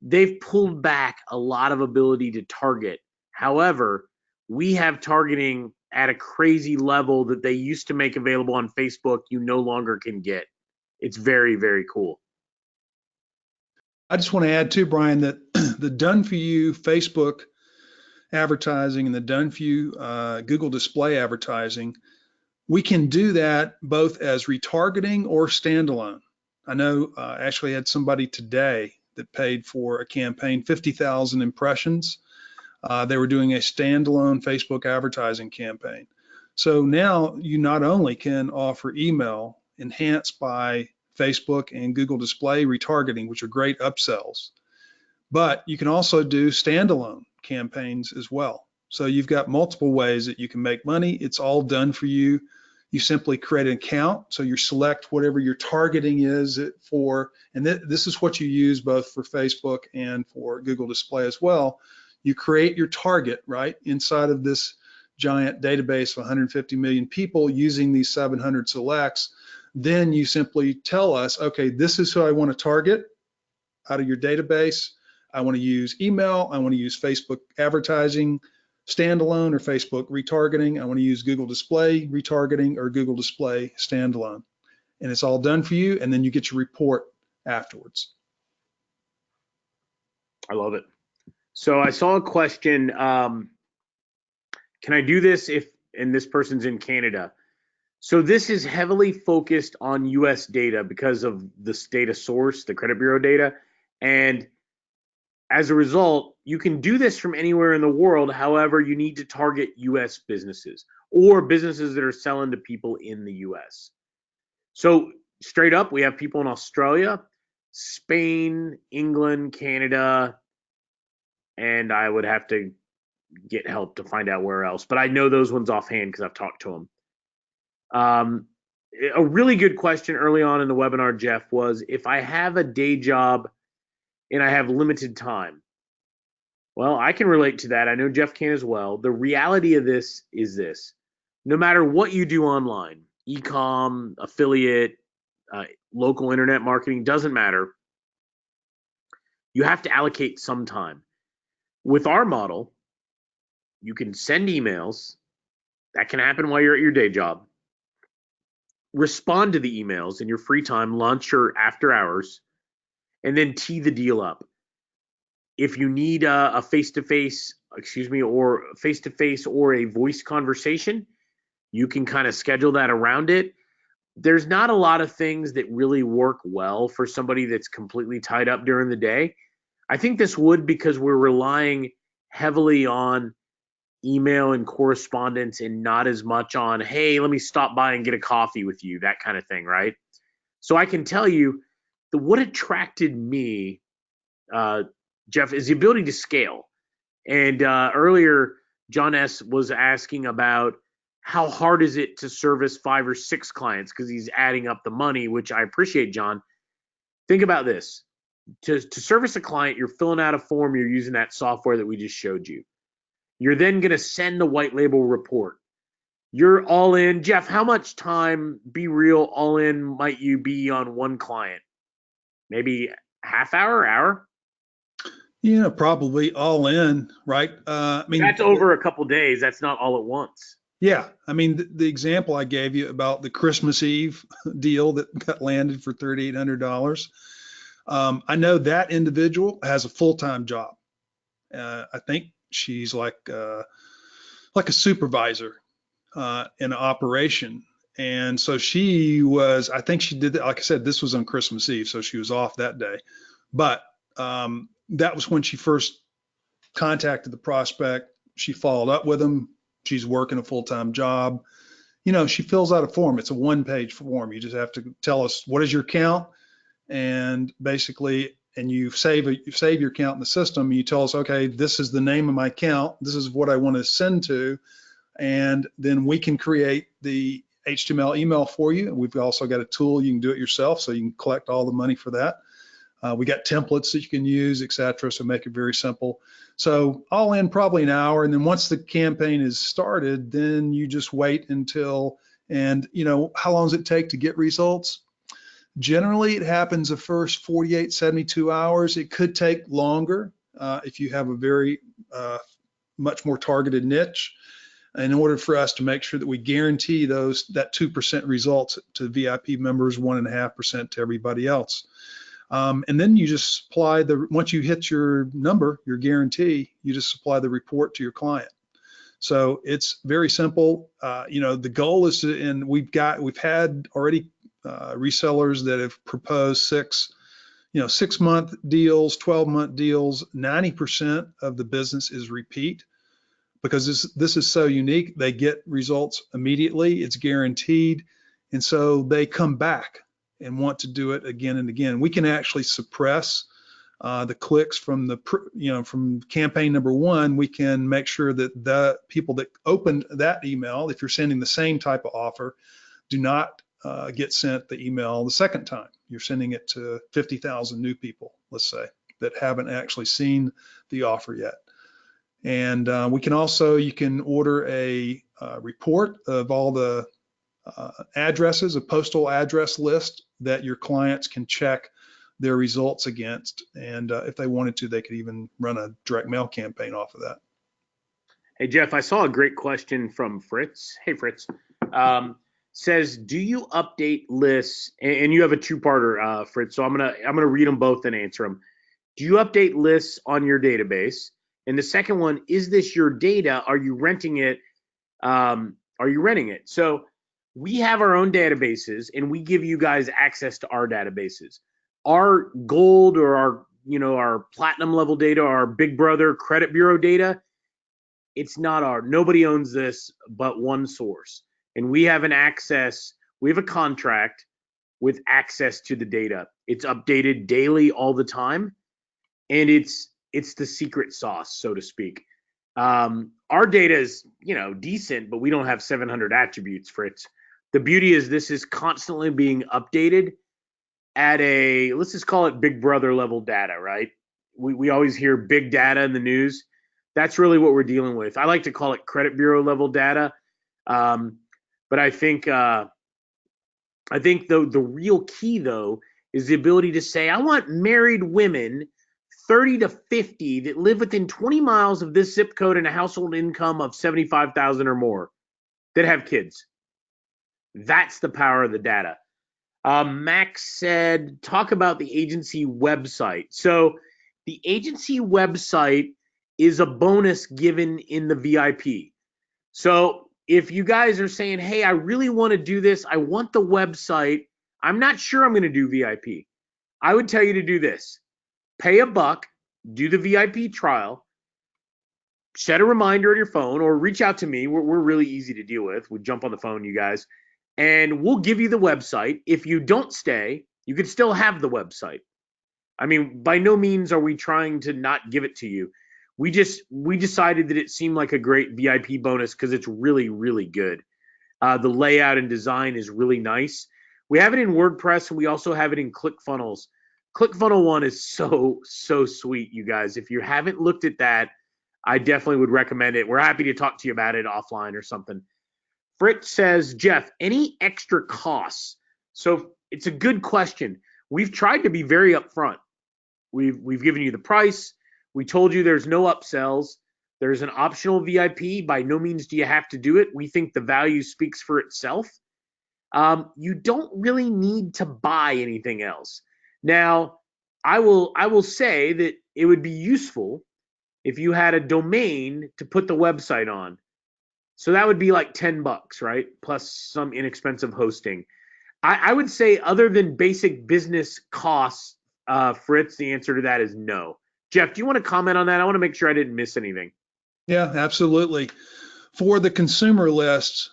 They've pulled back a lot of ability to target. However, we have targeting at a crazy level that they used to make available on Facebook, you no longer can get. It's very, very cool. I just want to add too, Brian, that the done for you Facebook advertising and the done for you Google display advertising, We can do that both as retargeting or standalone. I know I actually had somebody today that paid for a campaign, 50,000 impressions. They were doing a standalone Facebook advertising campaign. So now you not only can offer email enhanced by Facebook and Google Display retargeting, which are great upsells, but you can also do standalone campaigns as well. So you've got multiple ways that you can make money. It's all done for you. You simply create an account. So you select whatever your targeting is for, and this is what you use both for Facebook and for Google Display as well. You create your target, right, inside of this giant database of 150 million people using these 700 selects. Then you simply tell us, okay, this is who I want to target out of your database. I want to use email. I want to use Facebook advertising standalone or Facebook retargeting. I want to use Google Display retargeting or Google Display standalone. And it's all done for you, and then you get your report afterwards. I love it. So I saw a question, can I do this and this person's in Canada? So this is heavily focused on US data because of this data source, the credit bureau data. And as a result, you can do this from anywhere in the world. However, you need to target US businesses or businesses that are selling to people in the US. So straight up, we have people in Australia, Spain, England, Canada, and I would have to get help to find out where else. But I know those ones offhand because I've talked to them. A really good question early on in the webinar, Jeff, was if I have a day job and I have limited time. Well, I can relate to that. I know Jeff can as well. The reality of this is this. No matter what you do online, e-com, affiliate, local internet marketing, doesn't matter. You have to allocate some time. With our model, you can send emails. That can happen while you're at your day job. Respond to the emails in your free time, lunch or after hours, and then tee the deal up. If you need a face-to-face, or face-to-face or a voice conversation, you can kind of schedule that around it. There's not a lot of things that really work well for somebody that's completely tied up during the day. I think this would because we're relying heavily on email and correspondence and not as much on, hey, let me stop by and get a coffee with you, that kind of thing, right? So I can tell you that what attracted me, Jeff, is the ability to scale. And earlier, John S. was asking about how hard is it to service 5 or 6 clients because he's adding up the money, which I appreciate, John. Think about this. To service a client, you're filling out a form, you're using that software that we just showed you. You're then going to send the white label report. You're all in. Jeff, how much time, be real, all in might you be on one client? Maybe half hour? Yeah, probably all in, right? I mean, that's over a couple days. That's not all at once. Yeah, I mean, the example I gave you about the Christmas Eve deal that got landed for $3,800. I know that individual has a full-time job. I think she's like a supervisor in an operation. And so she was, I think she did that, like I said, this was on Christmas Eve, so she was off that day. But that was when she first contacted the prospect. She followed up with him. She's working a full-time job. You know, she fills out a form. It's a one-page form. You just have to tell us what is your account, and basically, and you save your account in the system. You tell us, okay, this is the name of my account. This is what I want to send to, and then we can create the HTML email for you. We've also got a tool you can do it yourself, so you can collect all the money for that. We got templates that you can use, etc. So make it very simple. So all in probably an hour, and then once the campaign is started, then you just wait until, and you know, how long does it take to get results? Generally, it happens the first 48, 72 hours. It could take longer if you have a very much more targeted niche. In order for us to make sure that we guarantee that 2% results to VIP members, 1.5% to everybody else. And then you just supply once you hit your number, your guarantee, you just supply the report to your client. So it's very simple. The goal is to, and we've had already resellers that have proposed 6-month deals, 12-month deals. 90% of the business is repeat because this is so unique. They get results immediately. It's guaranteed. And so they come back and want to do it again and again. We can actually suppress the clicks from from campaign number 1. We can make sure that the people that opened that email, if you're sending the same type of offer, do not get sent the email the second time. You're sending it to 50,000 new people, let's say, that haven't actually seen the offer yet. And you can order a report of all the addresses, a postal address list that your clients can check their results against. And if they wanted to, they could even run a direct mail campaign off of that. Hey, Jeff, I saw a great question from Fritz. Hey, Fritz. Says, do you update lists? And you have a two-parter, Fritz, so I'm gonna read them both and answer them. Do you update lists on your database? And the second one, is this your data? Are you renting it? So we have our own databases, and we give you guys access to our databases. Our gold or our platinum level data, our Big Brother credit bureau data, it's not nobody owns this but one source. And we have a contract with access to the data. It's updated daily all the time. And it's the secret sauce, so to speak. Our data is, decent, but we don't have 700 attributes, Fritz. The beauty is this is constantly being updated at let's just call it Big Brother level data, right? We always hear big data in the news. That's really what we're dealing with. I like to call it credit bureau level data. But I think the real key, though, is the ability to say, I want married women 30 to 50 that live within 20 miles of this zip code and a household income of 75,000 or more that have kids. That's the power of the data. Max said, talk about the agency website. So the agency website is a bonus given in the VIP. So if you guys are saying, hey, I really want to do this, I want the website, I'm not sure I'm going to do VIP, I would tell you to do this. Pay $1, do the VIP trial, set a reminder on your phone, or reach out to me. We're really easy to deal with. We jump on the phone, you guys, and we'll give you the website. If you don't stay, you could still have the website. I mean, by no means are we trying to not give it to you. We decided that it seemed like a great VIP bonus because it's really, really good. The layout and design is really nice. We have it in WordPress, and we also have it in ClickFunnels. ClickFunnels 1 is so sweet, you guys. If you haven't looked at that, I definitely would recommend it. We're happy to talk to you about it offline or something. Fritz says, Jeff, any extra costs? So it's a good question. We've tried to be very upfront. We've given you the price. We told you there's no upsells. There's an optional VIP. By no means do you have to do it. We think the value speaks for itself. You don't really need to buy anything else. Now, I will say that it would be useful if you had a domain to put the website on. So that would be like $10, right? Plus some inexpensive hosting. I would say other than basic business costs, Fritz, the answer to that is no. Jeff, do you want to comment on that? I want to make sure I didn't miss anything. Yeah, absolutely. For the consumer list,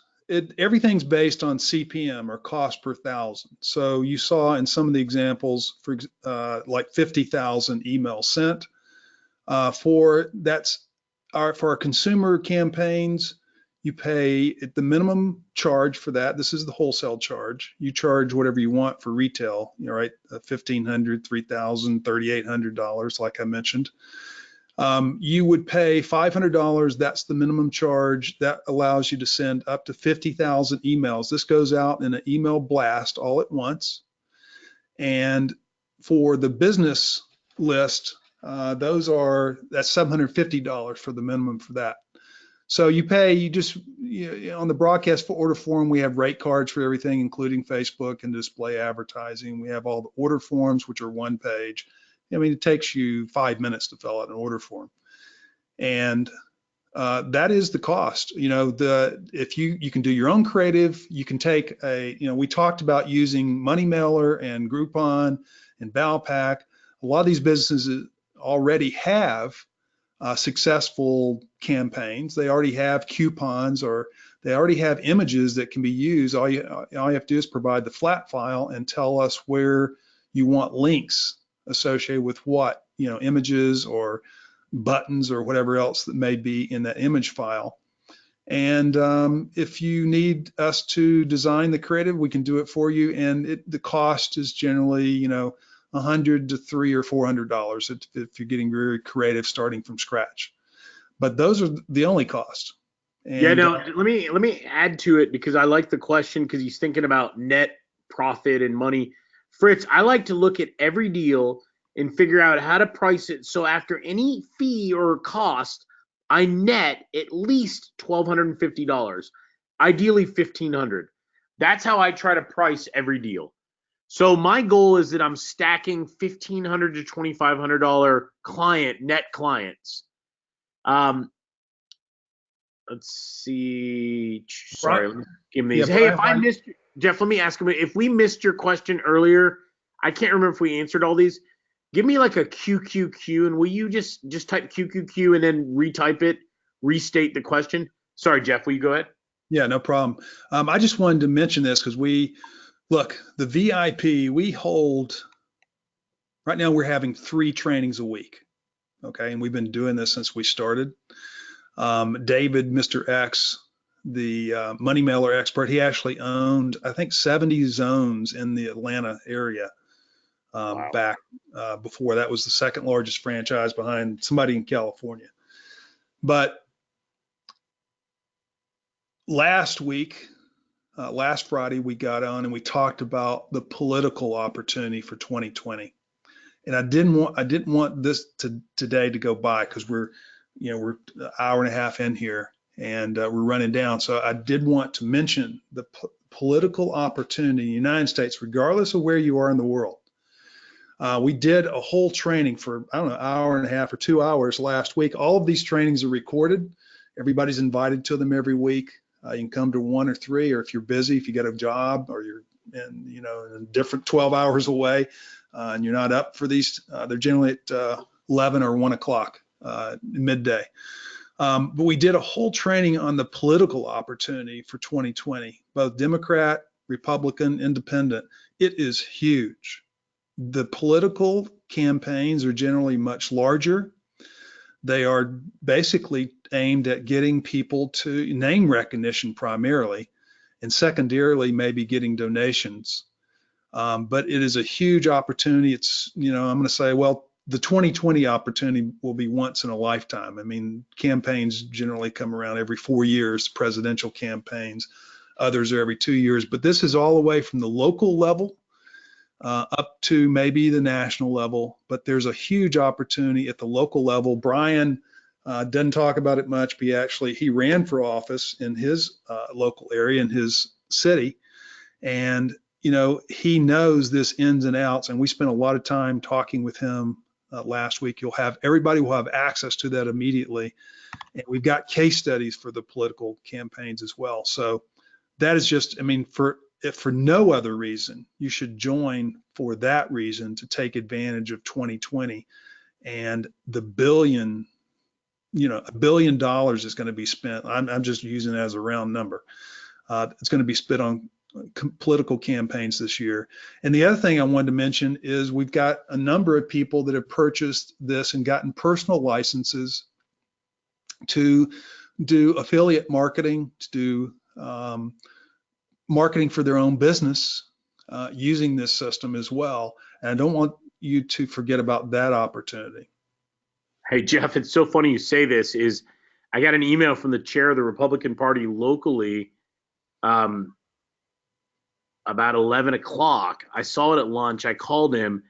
everything's based on CPM or cost per thousand. So you saw in some of the examples, for like 50,000 emails sent. For our consumer campaigns, you pay at the minimum charge for that. This is the wholesale charge. You charge whatever you want for retail, right? $1,500, $3,000, $3,800, like I mentioned. You would pay $500. That's the minimum charge. That allows you to send up to 50,000 emails. This goes out in an email blast all at once. And for the business list, that's $750 for the minimum for that. So you pay, on the broadcast for order form, we have rate cards for everything, including Facebook and display advertising. We have all the order forms, which are one page. I mean, it takes you 5 minutes to fill out an order form. And that is the cost. If you can do your own creative, you can take we talked about using Money Mailer and Groupon and Valpak. A lot of these businesses already have successful campaigns. They already have coupons, or they already have images that can be used. All you have to do is provide the flat file and tell us where you want links associated with what, images or buttons or whatever else that may be in that image file. And if you need us to design the creative, we can do it for you. And the cost is generally, $100 to $300 or $400 if you're getting very creative starting from scratch. But those are the only costs. Yeah, no, let me add to it, because I like the question, because he's thinking about net profit and money. Fritz, I like to look at every deal and figure out how to price it so after any fee or cost, I net at least $1,250, ideally $1,500. That's how I try to price every deal. So my goal is that I'm stacking $1,500 to $2,500 net clients. Let's see. Sorry, let me give me these. Yeah, hey, if I missed, Jeff, let me ask him, if we missed your question earlier, I can't remember if we answered all these. Give me like a QQQ, and will you just type QQQ and then retype it, restate the question? Sorry, Jeff, will you go ahead? Yeah, no problem. I just wanted to mention this because the VIP, we hold, right now we're having 3 trainings a week. Okay. And we've been doing this since we started. David, Mr. X, the money mailer expert, he actually owned, I think, 70 zones in the Atlanta area Wow. back before. That was the second largest franchise behind somebody in California. But last Friday, we got on and we talked about the political opportunity for 2020. And I didn't want this today to go by, because we're an hour and a half in here and we're running down. So I did want to mention the political opportunity in the United States, regardless of where you are in the world. We did a whole training for, I don't know, an hour and a half or 2 hours last week. All of these trainings are recorded. Everybody's invited to them every week. You can come to 1 or 3, or if you're busy, if you got a job or you're in a different 12 hours away and you're not up for these, they're generally at 11 or 1 o'clock midday. But we did a whole training on the political opportunity for 2020, both Democrat, Republican, Independent. It is huge. The political campaigns are generally much larger. They are basically aimed at getting people to name recognition primarily, and secondarily maybe getting donations. But it is a huge opportunity. It's, I'm going to say, well, the 2020 opportunity will be once in a lifetime. I mean, campaigns generally come around every 4 years, presidential campaigns. Others are every 2 years. But this is all the way from the local level up to maybe the national level. But there's a huge opportunity at the local level. Brian doesn't talk about it much, but he ran for office in his local area, in his city. And, he knows this ins and outs. And we spent a lot of time talking with him last week. Everybody will have access to that immediately. And we've got case studies for the political campaigns as well. So that is just, if for no other reason, you should join for that reason, to take advantage of 2020 and the $1 billion is going to be spent. I'm just using it as a round number. It's going to be spent on political campaigns this year. And the other thing I wanted to mention is we've got a number of people that have purchased this and gotten personal licenses to do affiliate marketing, to do marketing for their own business using this system as well. And I don't want you to forget about that opportunity. Hey, Jeff, it's so funny you say this. I got an email from the chair of the Republican Party locally about 11 o'clock. I saw it at lunch. I called him.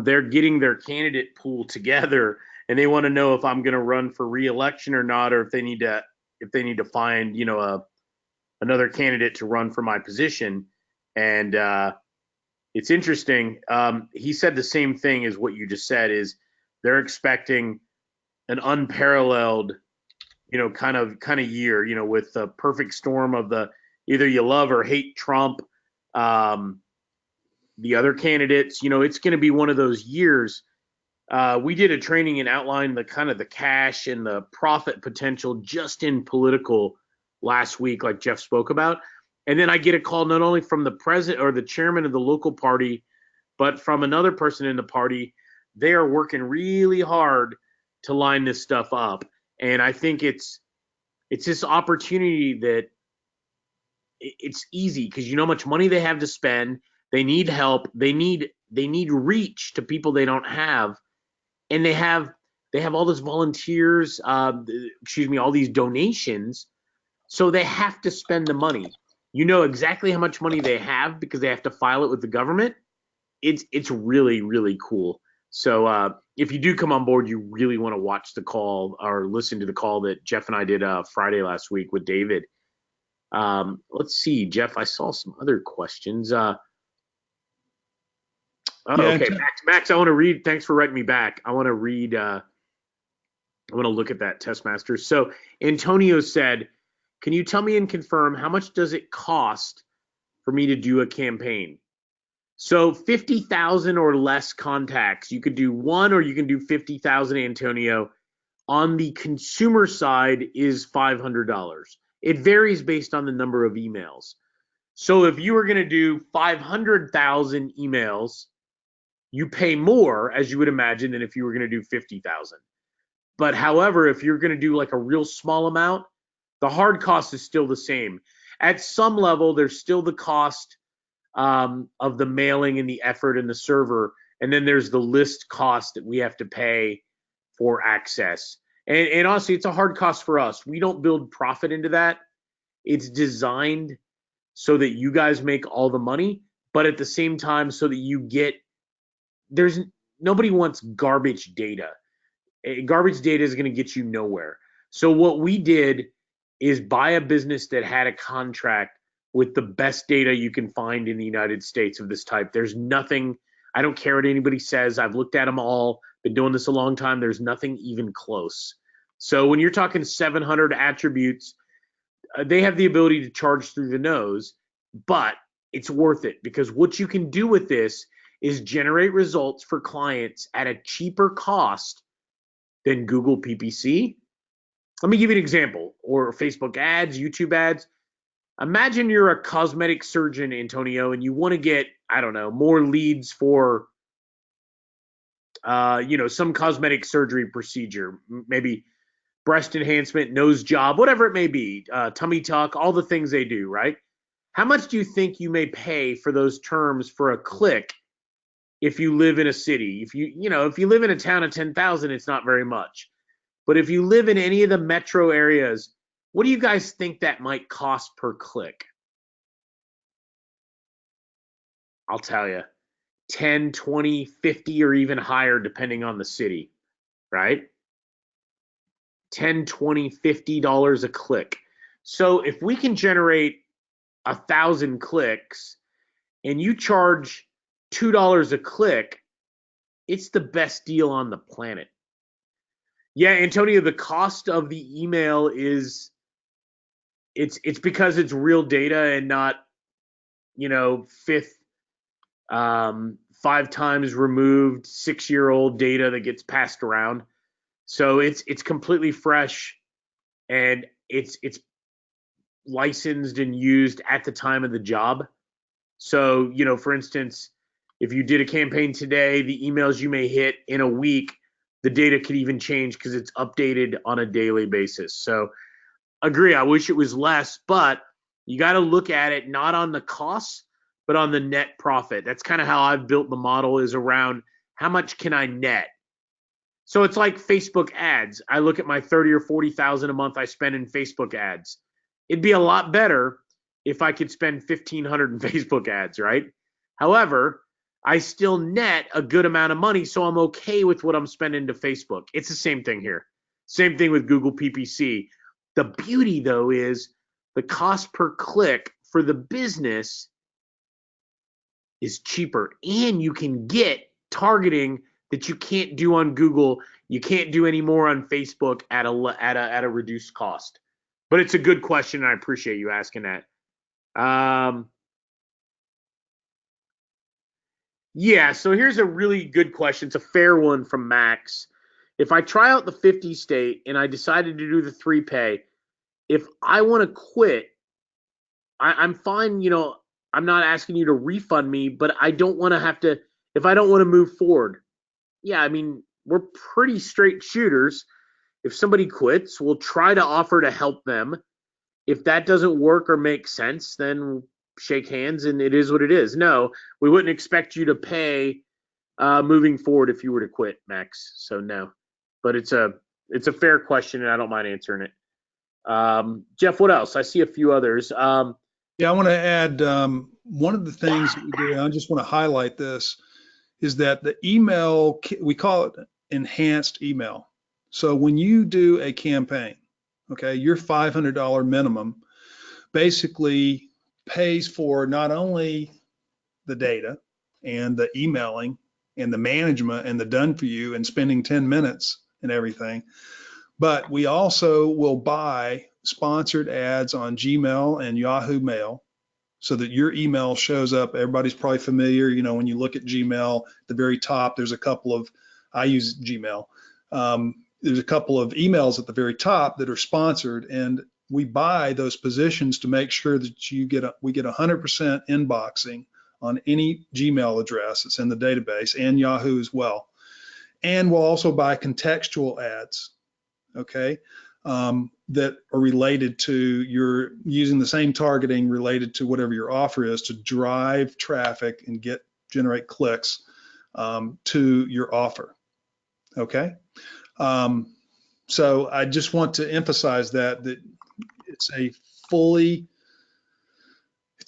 They're getting their candidate pool together, and they want to know if I'm going to run for re-election or not, or if they need to find, another candidate to run for my position. And it's interesting. He said the same thing as what you just said, is they're expecting an unparalleled kind of year, with the perfect storm of the either you love or hate Trump, the other candidates. It's going to be one of those years. We did a training and outlined the kind of the cash and the profit potential just in political last week, like Jeff spoke about. And then I get a call not only from the president or the chairman of the local party, but from another person in the party. They are working really hard to line this stuff up. And I think it's this opportunity that it's easy because you know how much money they have to spend. They need help. They need reach to people they don't have. And they have all those volunteers, all these donations. So they have to spend the money. You know exactly how much money they have because they have to file it with the government. It's really, really cool. So if you do come on board, you really want to watch the call or listen to the call that Jeff and I did Friday last week with David. Let's see, Jeff, I saw some other questions. Okay, Max, I want to read. Thanks for writing me back. I want to read. I want to look at that, Test Masters. So Antonio said, can you tell me and confirm how much does it cost for me to do a campaign? So 50,000 or less contacts. You could do one or you can do 50,000, Antonio. On the consumer side is $500. It varies based on the number of emails. So if you were going to do 500,000 emails, you pay more, as you would imagine, than if you were going to do 50,000. But however, if you're going to do like a real small amount, the hard cost is still the same. At some level, there's still the cost of the mailing and the effort and the server. And then there's the list cost that we have to pay for access. And honestly, it's a hard cost for us. We don't build profit into that. It's designed so that you guys make all the money, but at the same time, so that you get, nobody wants garbage data. Garbage data is going to get you nowhere. So what we did is buy a business that had a contract with the best data you can find in the United States of this type. There's nothing, I don't care what anybody says. I've looked at them all, been doing this a long time. There's nothing even close. So when you're talking 700 attributes, they have the ability to charge through the nose, but it's worth it because what you can do with this is generate results for clients at a cheaper cost than Google PPC. Let me give you an example, or Facebook ads, YouTube ads. Imagine you're a cosmetic surgeon, Antonio, and you want to get, I don't know, more leads for, some cosmetic surgery procedure, maybe breast enhancement, nose job, whatever it may be, tummy tuck, all the things they do, right? How much do you think you may pay for those terms for a click if you live in a city? If you live in a town of 10,000, it's not very much. But if you live in any of the metro areas, what do you guys think that might cost per click? I'll tell you, 10, 20, 50, or even higher, depending on the city, right? 10, 20, $50 a click. So if we can generate 1,000 clicks and you charge $2 a click, it's the best deal on the planet. Yeah, Antonio, the cost of the email is it's because it's real data and not, fifth, 5 times removed 6-year-old data that gets passed around. So it's completely fresh and it's licensed and used at the time of the job. So, for instance, if you did a campaign today, the emails you may hit in a week, the data could even change because it's updated on a daily basis. So agree, I wish it was less, but you got to look at it not on the costs, but on the net profit. That's kind of how I've built the model, is around how much can I net. So it's like Facebook ads. I look at my 30 or 40,000 a month I spend in Facebook ads. It'd be a lot better if I could spend 1,500 in Facebook ads, right? However, I still net a good amount of money, so I'm okay with what I'm spending to Facebook. It's the same thing here. Same thing with Google PPC. The beauty, though, is the cost per click for the business is cheaper, and you can get targeting that you can't do on Google. you can't do any more on Facebook at a reduced cost. But it's a good question, and I appreciate you asking that. Yeah, so here's a really good question. It's a fair one from Max. If I try out the 50 state and I decided to do the 3-pay, if I want to quit, I'm fine, I'm not asking you to refund me, but I don't want to have to, if I don't want to move forward. Yeah, I mean, we're pretty straight shooters. If somebody quits, we'll try to offer to help them. If that doesn't work or make sense, then shake hands and it is what it is. No, we wouldn't expect you to pay moving forward if you were to quit, Max. So no, but it's a fair question and I don't mind answering it. Jeff, what else? I see a few others. Yeah, I want to add one of the things that we do, and I just want to highlight this, is that the email, we call it enhanced email. So when you do a campaign, okay, your $500 minimum basically pays for not only the data and the emailing and the management and the done for you and spending 10 minutes and everything, but we also will buy sponsored ads on Gmail and Yahoo Mail so that your email shows up. Everybody's probably familiar, when you look at Gmail, at the very top, there's a couple of, I use Gmail. There's a couple of emails at the very top that are sponsored, and we buy those positions to make sure that we get 100% inboxing on any Gmail address that's in the database and Yahoo as well. And we'll also buy contextual ads, okay, that are related to your using the same targeting related to whatever your offer is to drive traffic and generate clicks to your offer, okay? So I just want to emphasize that it's a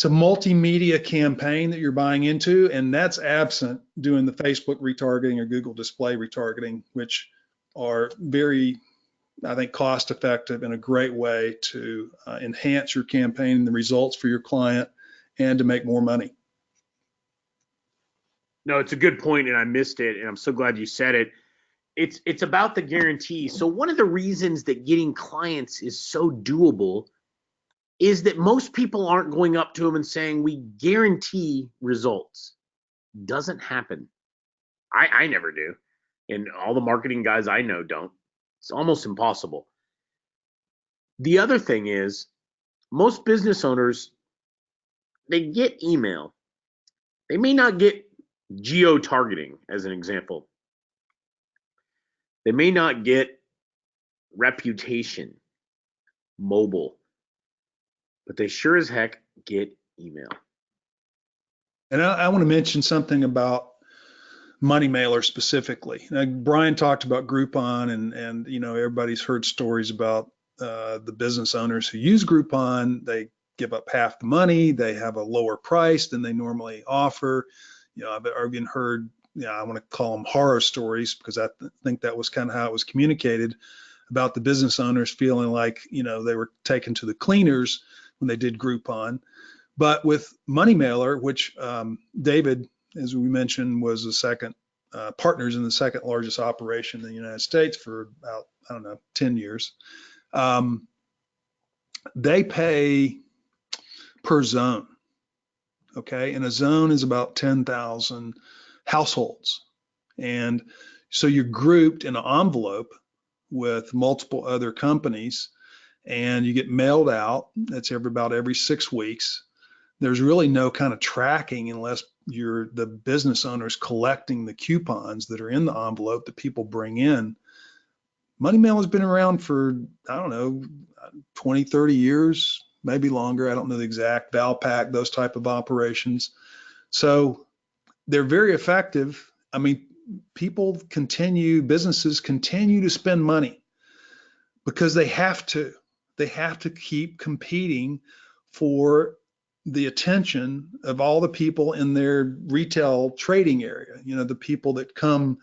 multimedia campaign that you're buying into, and that's absent doing the Facebook retargeting or Google display retargeting, which are very, I think, cost effective and a great way to enhance your campaign and the results for your client and to make more money. No, it's a good point, and I missed it, and I'm so glad you said it. It's about the guarantee. So one of the reasons that getting clients is so doable is that most people aren't going up to them and saying, we guarantee results. Doesn't happen. I never do. And all the marketing guys I know don't. It's almost impossible. The other thing is, most business owners, they get email. They may not get geo-targeting, as an example. They may not get reputation, mobile, but they sure as heck get email. And I want to mention something about money mailer specifically. Now, Brian talked about Groupon, and everybody's heard stories about the business owners who use Groupon. They give up half the money. They have a lower price than they normally offer. I've even heard, I want to call them horror stories, because I think that was kind of how it was communicated about the business owners feeling like, they were taken to the cleaners when they did Groupon. But with Money Mailer, which David, as we mentioned, was the second partners in the second largest operation in the United States for about, 10 years. They pay per zone, okay? And a zone is about 10,000 households. And so you're grouped in an envelope with multiple other companies, and you get mailed out. That's about every 6 weeks. There's really no kind of tracking unless you're the business owners collecting the coupons that are in the envelope that people bring in. Money Mail has been around for, 20, 30 years, maybe longer. I don't know the exact. Valpak, those type of operations. So they're very effective. I mean, businesses continue to spend money because they have to. They have to keep competing for the attention of all the people in their retail trading area, the people that come.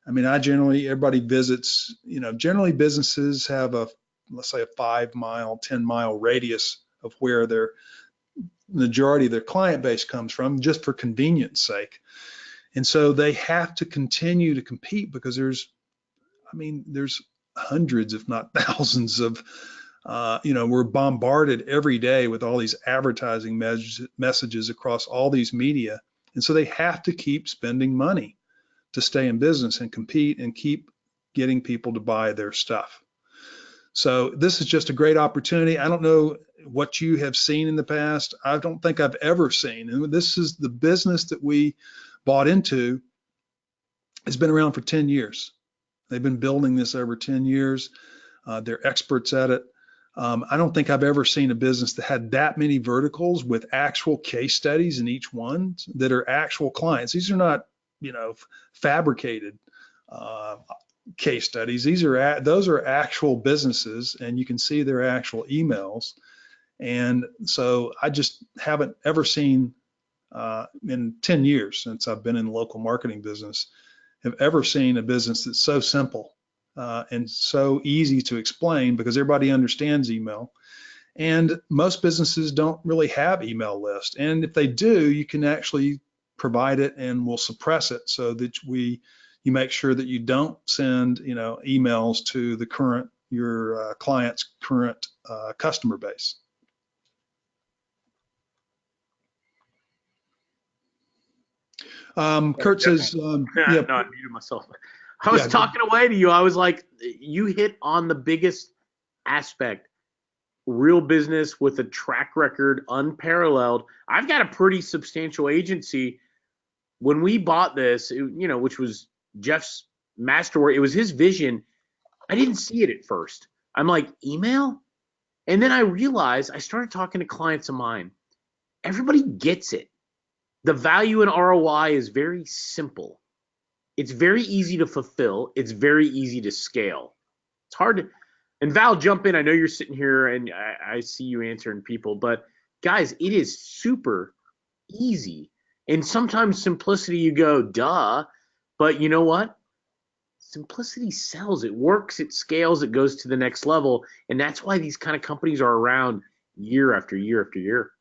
I mean, everybody visits, generally businesses have let's say a 5-mile, 10-mile radius of where their majority of their client base comes from, just for convenience sake. And so they have to continue to compete because I mean, there's hundreds, if not thousands of, we're bombarded every day with all these advertising messages across all these media. And so they have to keep spending money to stay in business and compete and keep getting people to buy their stuff. So this is just a great opportunity. I don't know what you have seen in the past. I don't think I've ever seen. And this is the business that we bought into. It's been around for 10 years. They've been building this over 10 years. They're experts at it. I don't think I've ever seen a business that had that many verticals with actual case studies in each one that are actual clients. These are not, fabricated case studies. Those are actual businesses, and you can see their actual emails. And so I just haven't ever seen in 10 years since I've been in the local marketing business, have ever seen a business that's so simple and so easy to explain, because everybody understands email. And most businesses don't really have email lists. And if they do, you can actually provide it, and we'll suppress it so that you make sure that you don't send, emails to your client's current customer base. Kurt says, No, I muted myself. I was talking away to you. I was like, you hit on the biggest aspect. Real business with a track record unparalleled. I've got a pretty substantial agency. When we bought this, which was Jeff's masterwork, it was his vision. I didn't see it at first. I'm like, email? And then I realized, I started talking to clients of mine. Everybody gets it. The value in ROI is very simple. It's very easy to fulfill. It's very easy to scale. It's hard to, and Val, jump in. I know you're sitting here and I see you answering people, but guys, it is super easy. And sometimes simplicity, you go, duh, but you know what? Simplicity sells. It works, it scales, it goes to the next level. And that's why these kind of companies are around year after year after year.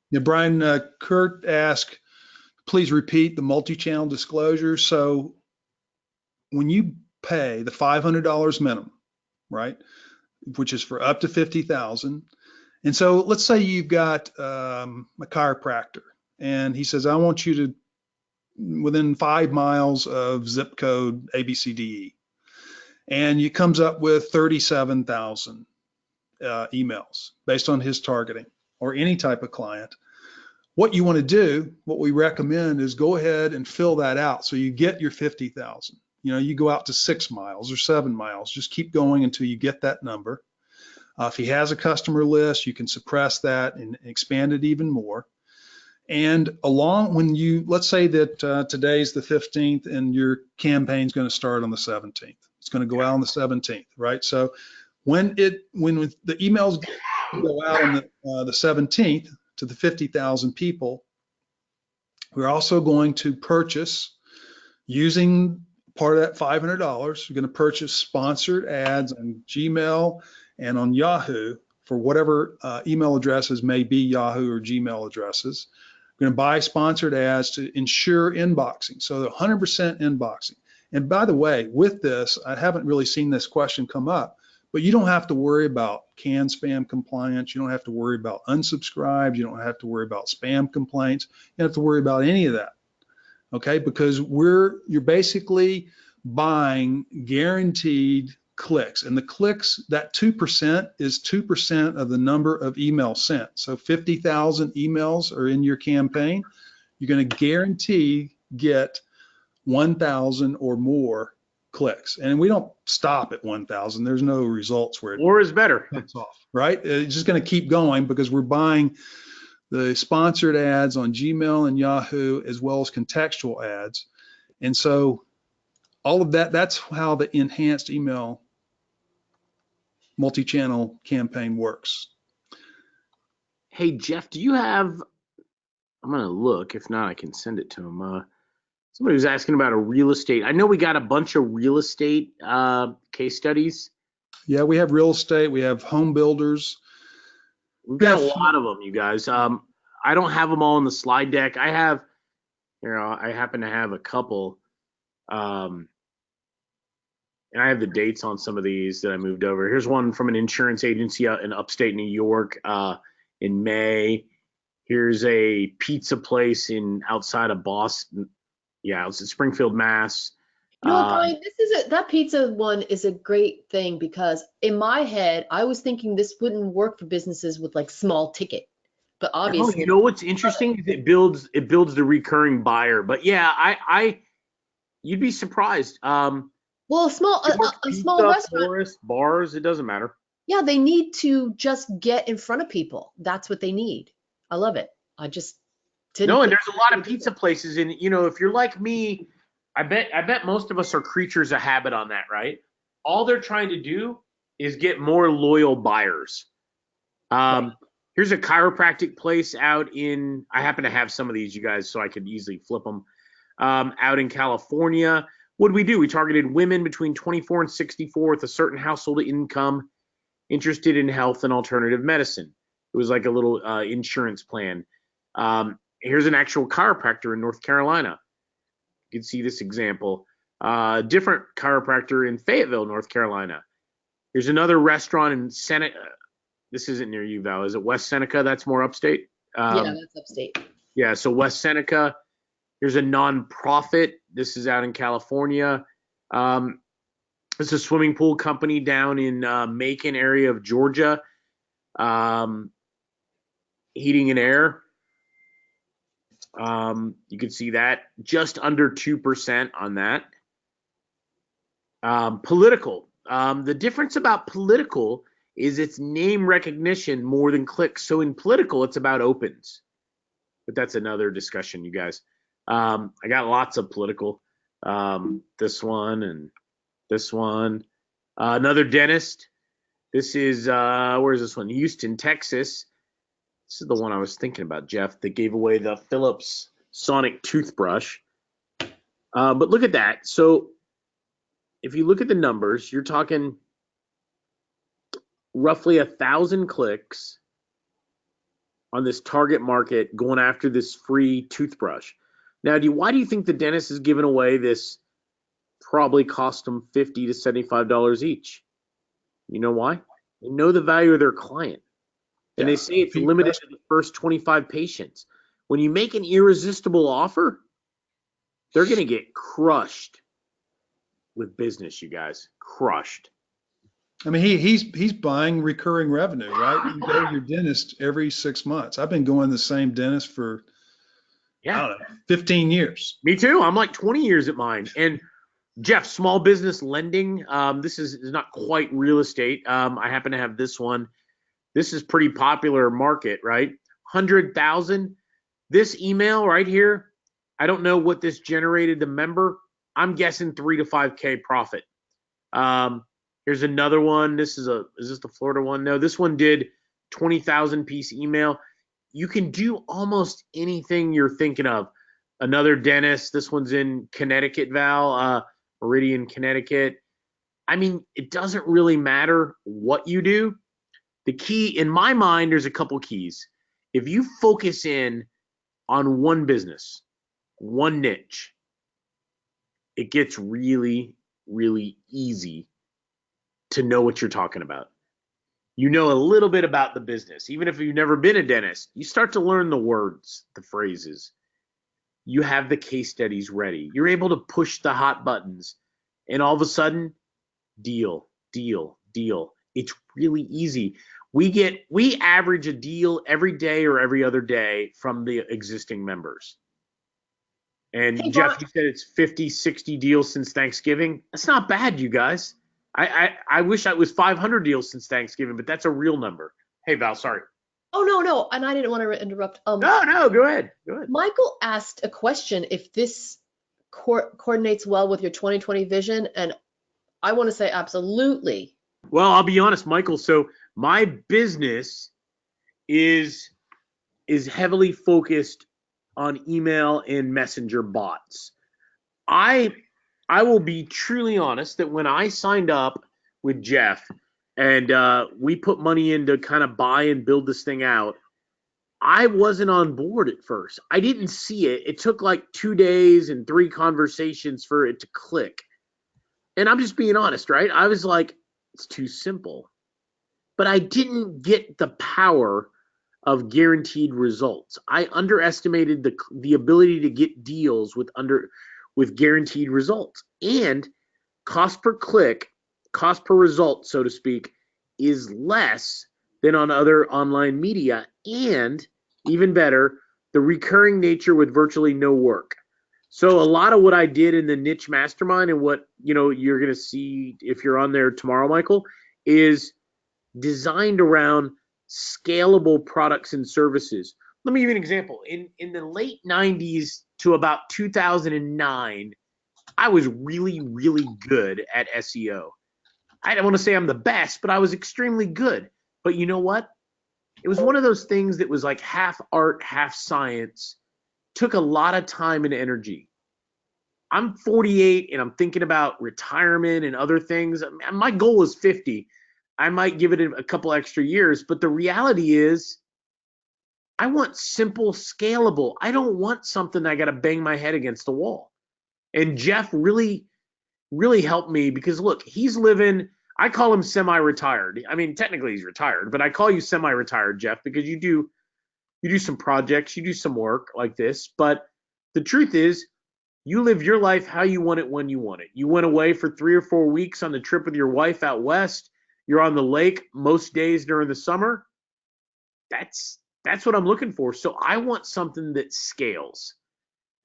Yeah, Brian, Kurt asked, please repeat the multi-channel disclosure. So when you pay the $500 minimum, right, which is for up to 50,000. And so let's say you've got a chiropractor, and he says, I want you to within 5 miles of zip code ABCDE. And he comes up with 37,000 emails based on his targeting, or any type of client. What you want to do, what we recommend, is go ahead and fill that out so you get your 50,000. You go out to 6 miles or 7 miles, just keep going until you get that number. If he has a customer list, you can suppress that and expand it even more. And let's say that today's the 15th and your campaign's going to start on the 17th. It's going to go out on the 17th, right? So when the emails go out on the 17th to the 50,000 people, we're also going to purchase, using part of that $500, we're going to purchase sponsored ads on Gmail and on Yahoo for whatever email addresses may be Yahoo or Gmail addresses. We're going to buy sponsored ads to ensure inboxing, so 100% inboxing. And by the way, with this, I haven't really seen this question come up, but you don't have to worry about canned spam compliance. You don't have to worry about unsubscribes. You don't have to worry about spam complaints. You don't have to worry about any of that, okay? Because you're basically buying guaranteed clicks, and the clicks, that 2% is 2% of the number of emails sent. So 50,000 emails are in your campaign. You're going to guarantee get 1,000 or more clicks, and we don't stop at 1,000. There's no results where more is better. Cuts off, right? It's just going to keep going because we're buying the sponsored ads on Gmail and Yahoo, as well as contextual ads. And so all of that, that's how the enhanced email multi-channel campaign works. Hey, Jeff, do you have, I'm going to look. If not, I can send it to him. Somebody was asking about a real estate. I know we got a bunch of real estate case studies. Yeah, we have real estate. We have home builders. We've got a lot of them, you guys. I don't have them all in the slide deck. I happen to have a couple. and I have the dates on some of these that I moved over. Here's one from an insurance agency out in upstate New York in May. Here's a pizza place outside of Boston. Yeah, it's in Springfield, Mass. You know what, Brian, that pizza one is a great thing because in my head, I was thinking this wouldn't work for businesses with like small ticket, but Oh, obviously. you know what's interesting? It builds the recurring buyer. But yeah, you'd be surprised. Well, a small Pizza, restaurant, florist, bars, it doesn't matter. yeah, they need to just get in front of people. That's what they need. I love it. I just didn't No, and think. there's a lot of pizza places, and if you're like me, I bet most of us are creatures of habit on that, right? All they're trying to do is get more loyal buyers. Right. Here's a chiropractic place out in. I happen to have some of these, you guys, so I could easily flip them. Out in California, what did we do? We targeted women between 24 and 64 with a certain household income, interested in health and alternative medicine. It was like a little insurance plan. Here's an actual chiropractor in North Carolina. You can see this example. Different chiropractor in Fayetteville, North Carolina. Here's another restaurant in Seneca. This isn't near you, Val. Is it West Seneca? That's more upstate. Yeah, that's upstate. Yeah, so West Seneca. Here's a nonprofit. This is out in California. It's a swimming pool company down in Macon area of Georgia. Heating and air. You can see that just under 2% on that. Political. The difference about political is it's name recognition more than clicks. So in political, it's about opens. But that's another discussion, you guys. I got lots of political. This one and this one. Another dentist. This is, where is this one? Houston, Texas. This is the one I was thinking about, Jeff, that gave away the Philips Sonic toothbrush. But look at that. So if you look at the numbers, you're talking roughly 1,000 clicks on this target market going after this free toothbrush. Now, why do you think the dentist is giving away this? Probably cost them $50 to $75 each. You know why? They know the value of their client. And they say it's limited to the first 25 patients. When you make an irresistible offer, they're going to get crushed with business, you guys. Crushed. I mean, he's buying recurring revenue, right? You go to your dentist every 6 months. I've been going to the same dentist for, I don't know, 15 years. Me too. I'm like 20 years at mine. And Jeff, small business lending. This is not quite real estate. I happen to have this one. This is pretty popular market, right? 100,000. This email right here, I don't know what this generated the member. I'm guessing 3 to 5K profit. Here's another one. Is this the Florida one? No, this one did 20,000 piece email. You can do almost anything you're thinking of. Another dentist. This one's in Connecticut, Val, Meridian, Connecticut. I mean, it doesn't really matter what you do. The key, in my mind, there's a couple keys. If you focus in on one business, one niche, it gets really, really easy to know what you're talking about. You know a little bit about the business. Even if you've never been a dentist, you start to learn the words, the phrases. You have the case studies ready. You're able to push the hot buttons. And all of a sudden, deal, deal, deal. It's really easy. We average a deal every day or every other day from the existing members. And hey, Jeff, you said it's 50, 60 deals since Thanksgiving. That's not bad, you guys. I wish I was 500 deals since Thanksgiving, but that's a real number. Hey, Val, sorry. Oh, no. And I didn't want to interrupt. No, go ahead. Michael asked a question if this coordinates well with your 2020 vision, and I want to say absolutely. Well, I'll be honest, Michael. So my business is heavily focused on email and messenger bots. I will be truly honest that when I signed up with Jeff and we put money in to kind of buy and build this thing out, I wasn't on board at first. I didn't see it. It took like 2 days and 3 conversations for it to click. And I'm just being honest, right? I was like, it's too simple. But I didn't get the power of guaranteed results. I underestimated the ability to get deals with guaranteed results. And cost per click, cost per result, so to speak, is less than on other online media. And even better, the recurring nature with virtually no work. So a lot of what I did in the niche mastermind and what you're going to see if you're on there tomorrow, Michael, is designed around scalable products and services. Let me give you an example. In the late 90s to about 2009, I was really, really good at SEO. I don't want to say I'm the best, but I was extremely good. But you know what? It was one of those things that was like half art, half science, took a lot of time and energy. I'm 48 and I'm thinking about retirement and other things. My goal is 50. I might give it a couple extra years, but the reality is I want simple, scalable. I don't want something I got to bang my head against the wall. And Jeff really helped me because look, he's living, I call him semi-retired. I mean, technically he's retired, but I call you semi-retired, Jeff, because you do some projects, you do some work like this. But the truth is, you live your life how you want it when you want it. You went away for 3 or 4 weeks on the trip with your wife out west. You're on the lake most days during the summer. That's what I'm looking for. So I want something that scales.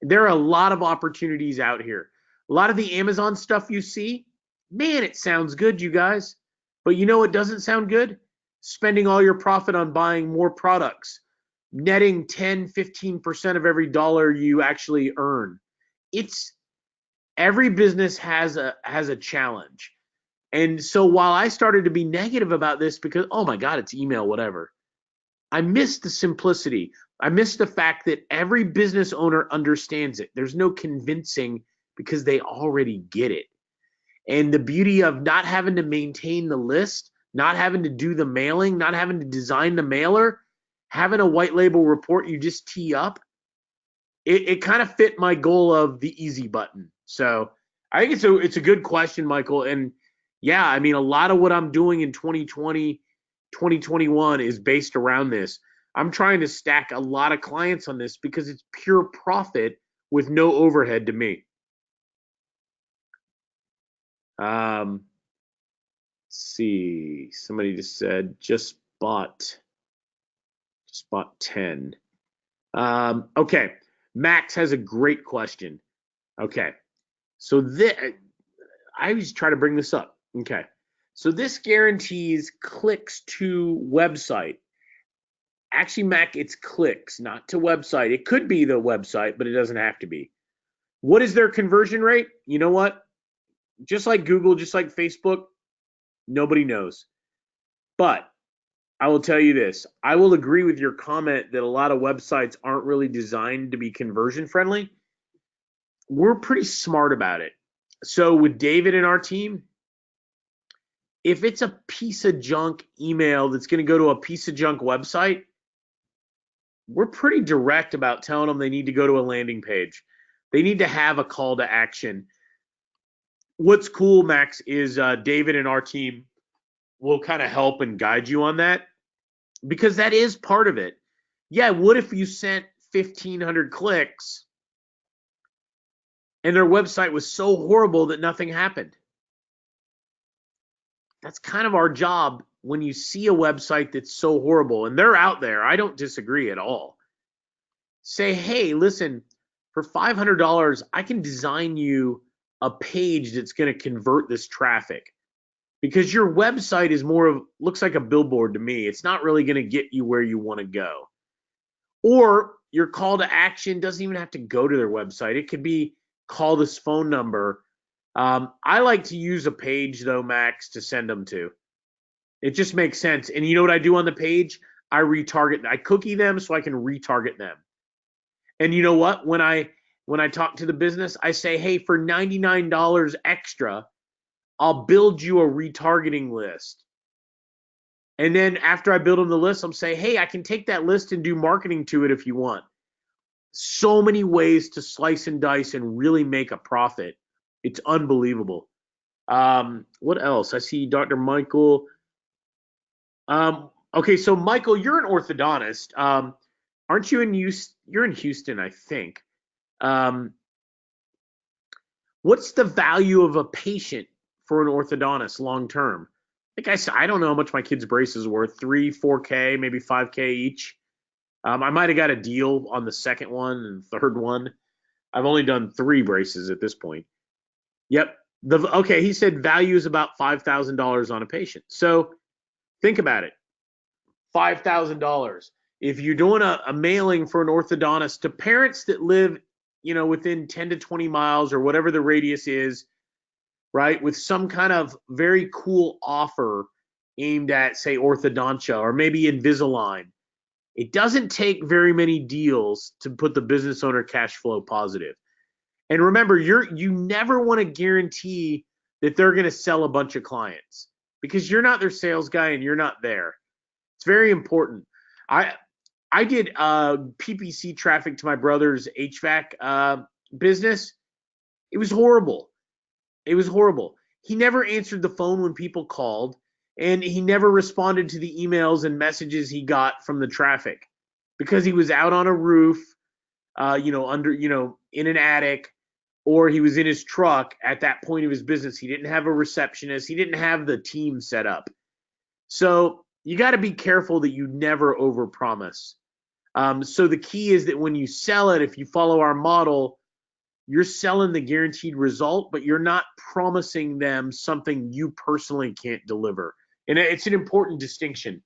There are a lot of opportunities out here. A lot of the Amazon stuff you see, man, it sounds good, you guys. But you know it doesn't sound good? Spending all your profit on buying more products, netting 10, 15% of every dollar you actually earn. It's every business has a challenge. And so while I started to be negative about this because, oh my God, it's email, whatever, I missed the simplicity. I missed the fact that every business owner understands it. There's no convincing because they already get it. And the beauty of not having to maintain the list, not having to do the mailing, not having to design the mailer, having a white label report you just tee up, it kind of fit my goal of the easy button. So I think it's a good question, Michael. And yeah, I mean, a lot of what I'm doing in 2020, 2021 is based around this. I'm trying to stack a lot of clients on this because it's pure profit with no overhead to me. Let's see. Somebody just said just bought 10. Okay. Max has a great question. Okay. So I always try to bring this up. Okay. So this guarantees clicks to website. Actually, Mac, it's clicks, not to website. It could be the website, but it doesn't have to be. What is their conversion rate? You know what? Just like Google, just like Facebook, nobody knows. But I will tell you this. I will agree with your comment that a lot of websites aren't really designed to be conversion friendly. We're pretty smart about it. So with David and our team, if it's a piece of junk email that's going to go to a piece of junk website, we're pretty direct about telling them they need to go to a landing page. They need to have a call to action. What's cool, Max, is David and our team will kind of help and guide you on that because that is part of it. Yeah, what if you sent 1,500 clicks and their website was so horrible that nothing happened? That's kind of our job when you see a website that's so horrible, and they're out there. I don't disagree at all. Say, hey, listen, for $500, I can design you a page that's going to convert this traffic because your website is looks like a billboard to me. It's not really going to get you where you want to go. Or your call to action doesn't even have to go to their website. It could be call this phone number. I like to use a page, though, Max, to send them to. It just makes sense. And you know what I do on the page? I retarget. I cookie them so I can retarget them. And you know what? When I talk to the business, I say, hey, for $99 extra, I'll build you a retargeting list. And then after I build them the list, I'm say, hey, I can take that list and do marketing to it if you want. So many ways to slice and dice and really make a profit. It's unbelievable. What else? I see Dr. Michael. Okay, so Michael, you're an orthodontist. Aren't you in Houston? You're in Houston, I think. What's the value of a patient for an orthodontist long term? Like I said, I don't know how much my kid's braces were, 3, 4K, maybe 5K each. I might have got a deal on the second one and third one. I've only done 3 braces at this point. Yep. Okay, he said value is about $5,000 on a patient. So think about it. $5,000. If you're doing a mailing for an orthodontist to parents that live, within 10 to 20 miles or whatever the radius is, right, with some kind of very cool offer aimed at, say, orthodontia or maybe Invisalign, it doesn't take very many deals to put the business owner cash flow positive. And remember, you never want to guarantee that they're going to sell a bunch of clients because you're not their sales guy and you're not there. It's very important. I did PPC traffic to my brother's HVAC business. It was horrible. It was horrible. He never answered the phone when people called, and he never responded to the emails and messages he got from the traffic because he was out on a roof, in an attic, or he was in his truck at that point of his business. He didn't have a receptionist. He didn't have the team set up. So you got to be careful that you never overpromise. So the key is that when you sell it, if you follow our model, you're selling the guaranteed result, but you're not promising them something you personally can't deliver. And it's an important distinction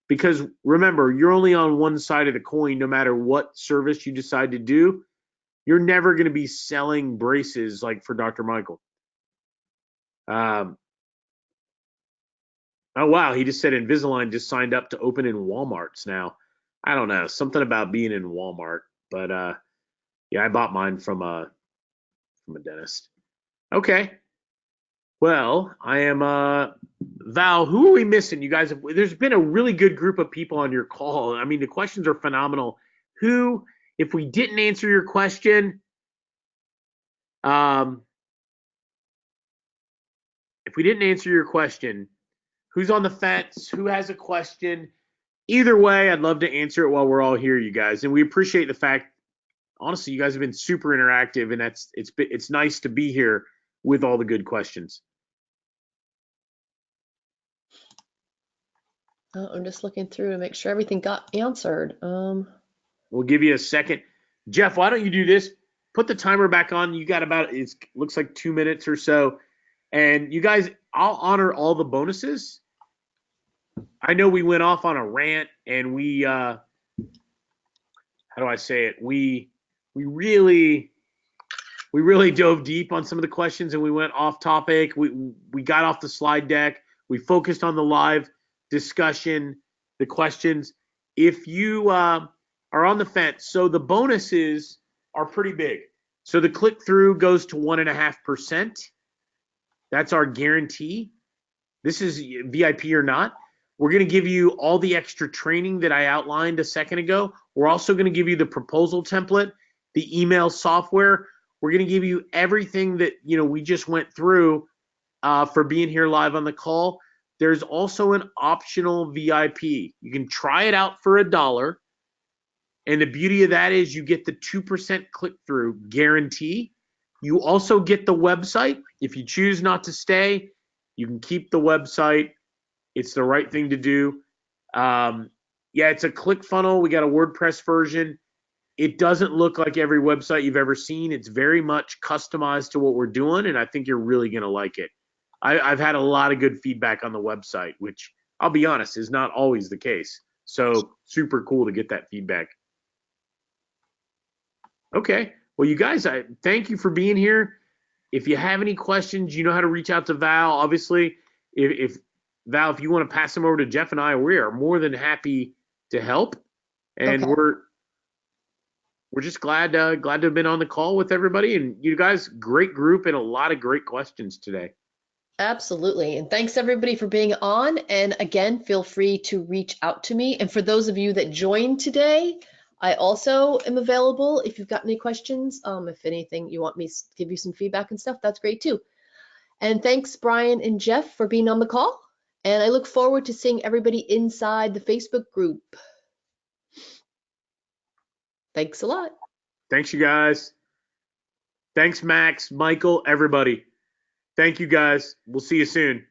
because remember, you're only on one side of the coin no matter what service you decide to do. You're never going to be selling braces like for Dr. Michael. Oh, wow. He just said Invisalign just signed up to open in Walmarts now. I don't know. Something about being in Walmart. But, yeah, I bought mine from a dentist. Okay. Well, I am Val, who are we missing? You guys there's been a really good group of people on your call. I mean, the questions are phenomenal. Who, if we didn't answer your question, who's on the fence? Who has a question? Either way, I'd love to answer it while we're all here, you guys. And we appreciate the fact, honestly, you guys have been super interactive, and it's nice to be here with all the good questions. I'm just looking through to make sure everything got answered. We'll give you a second. Jeff, why don't you do this? Put the timer back on. You got about, it looks like 2 minutes or so. And you guys, I'll honor all the bonuses. I know we went off on a rant and we, how do I say it? We really dove deep on some of the questions and we went off topic. We got off the slide deck. We focused on the live discussion, the questions. If you are on the fence, so the bonuses are pretty big. So the click-through goes to 1.5%. That's our guarantee. This is VIP or not. We're going to give you all the extra training that I outlined a second ago. We're also going to give you the proposal template, the email software. We're going to give you everything that we just went through for being here live on the call. There's also an optional VIP. You can try it out for $1. And the beauty of that is you get the 2% click-through guarantee. You also get the website. If you choose not to stay, you can keep the website. It's the right thing to do. Yeah, it's a ClickFunnels. We got a WordPress version. It doesn't look like every website you've ever seen. It's very much customized to what we're doing, and I think you're really going to like it. I've had a lot of good feedback on the website, which I'll be honest is not always the case. So super cool to get that feedback. Okay. Well, you guys, I thank you for being here. If you have any questions, you know how to reach out to Val. Obviously, if Val, if you want to pass them over to Jeff and I, we are more than happy to help. And Okay. we're just glad to have been on the call with everybody. And you guys, great group and a lot of great questions today. Absolutely. And thanks everybody for being on. And again, feel free to reach out to me. And for those of you that joined today, I also am available if you've got any questions. If anything, you want me to give you some feedback and stuff, that's great too. And thanks, Brian and Jeff, for being on the call. And I look forward to seeing everybody inside the Facebook group. Thanks a lot. Thanks, you guys. Thanks, Max, Michael, everybody. Thank you, guys. We'll see you soon.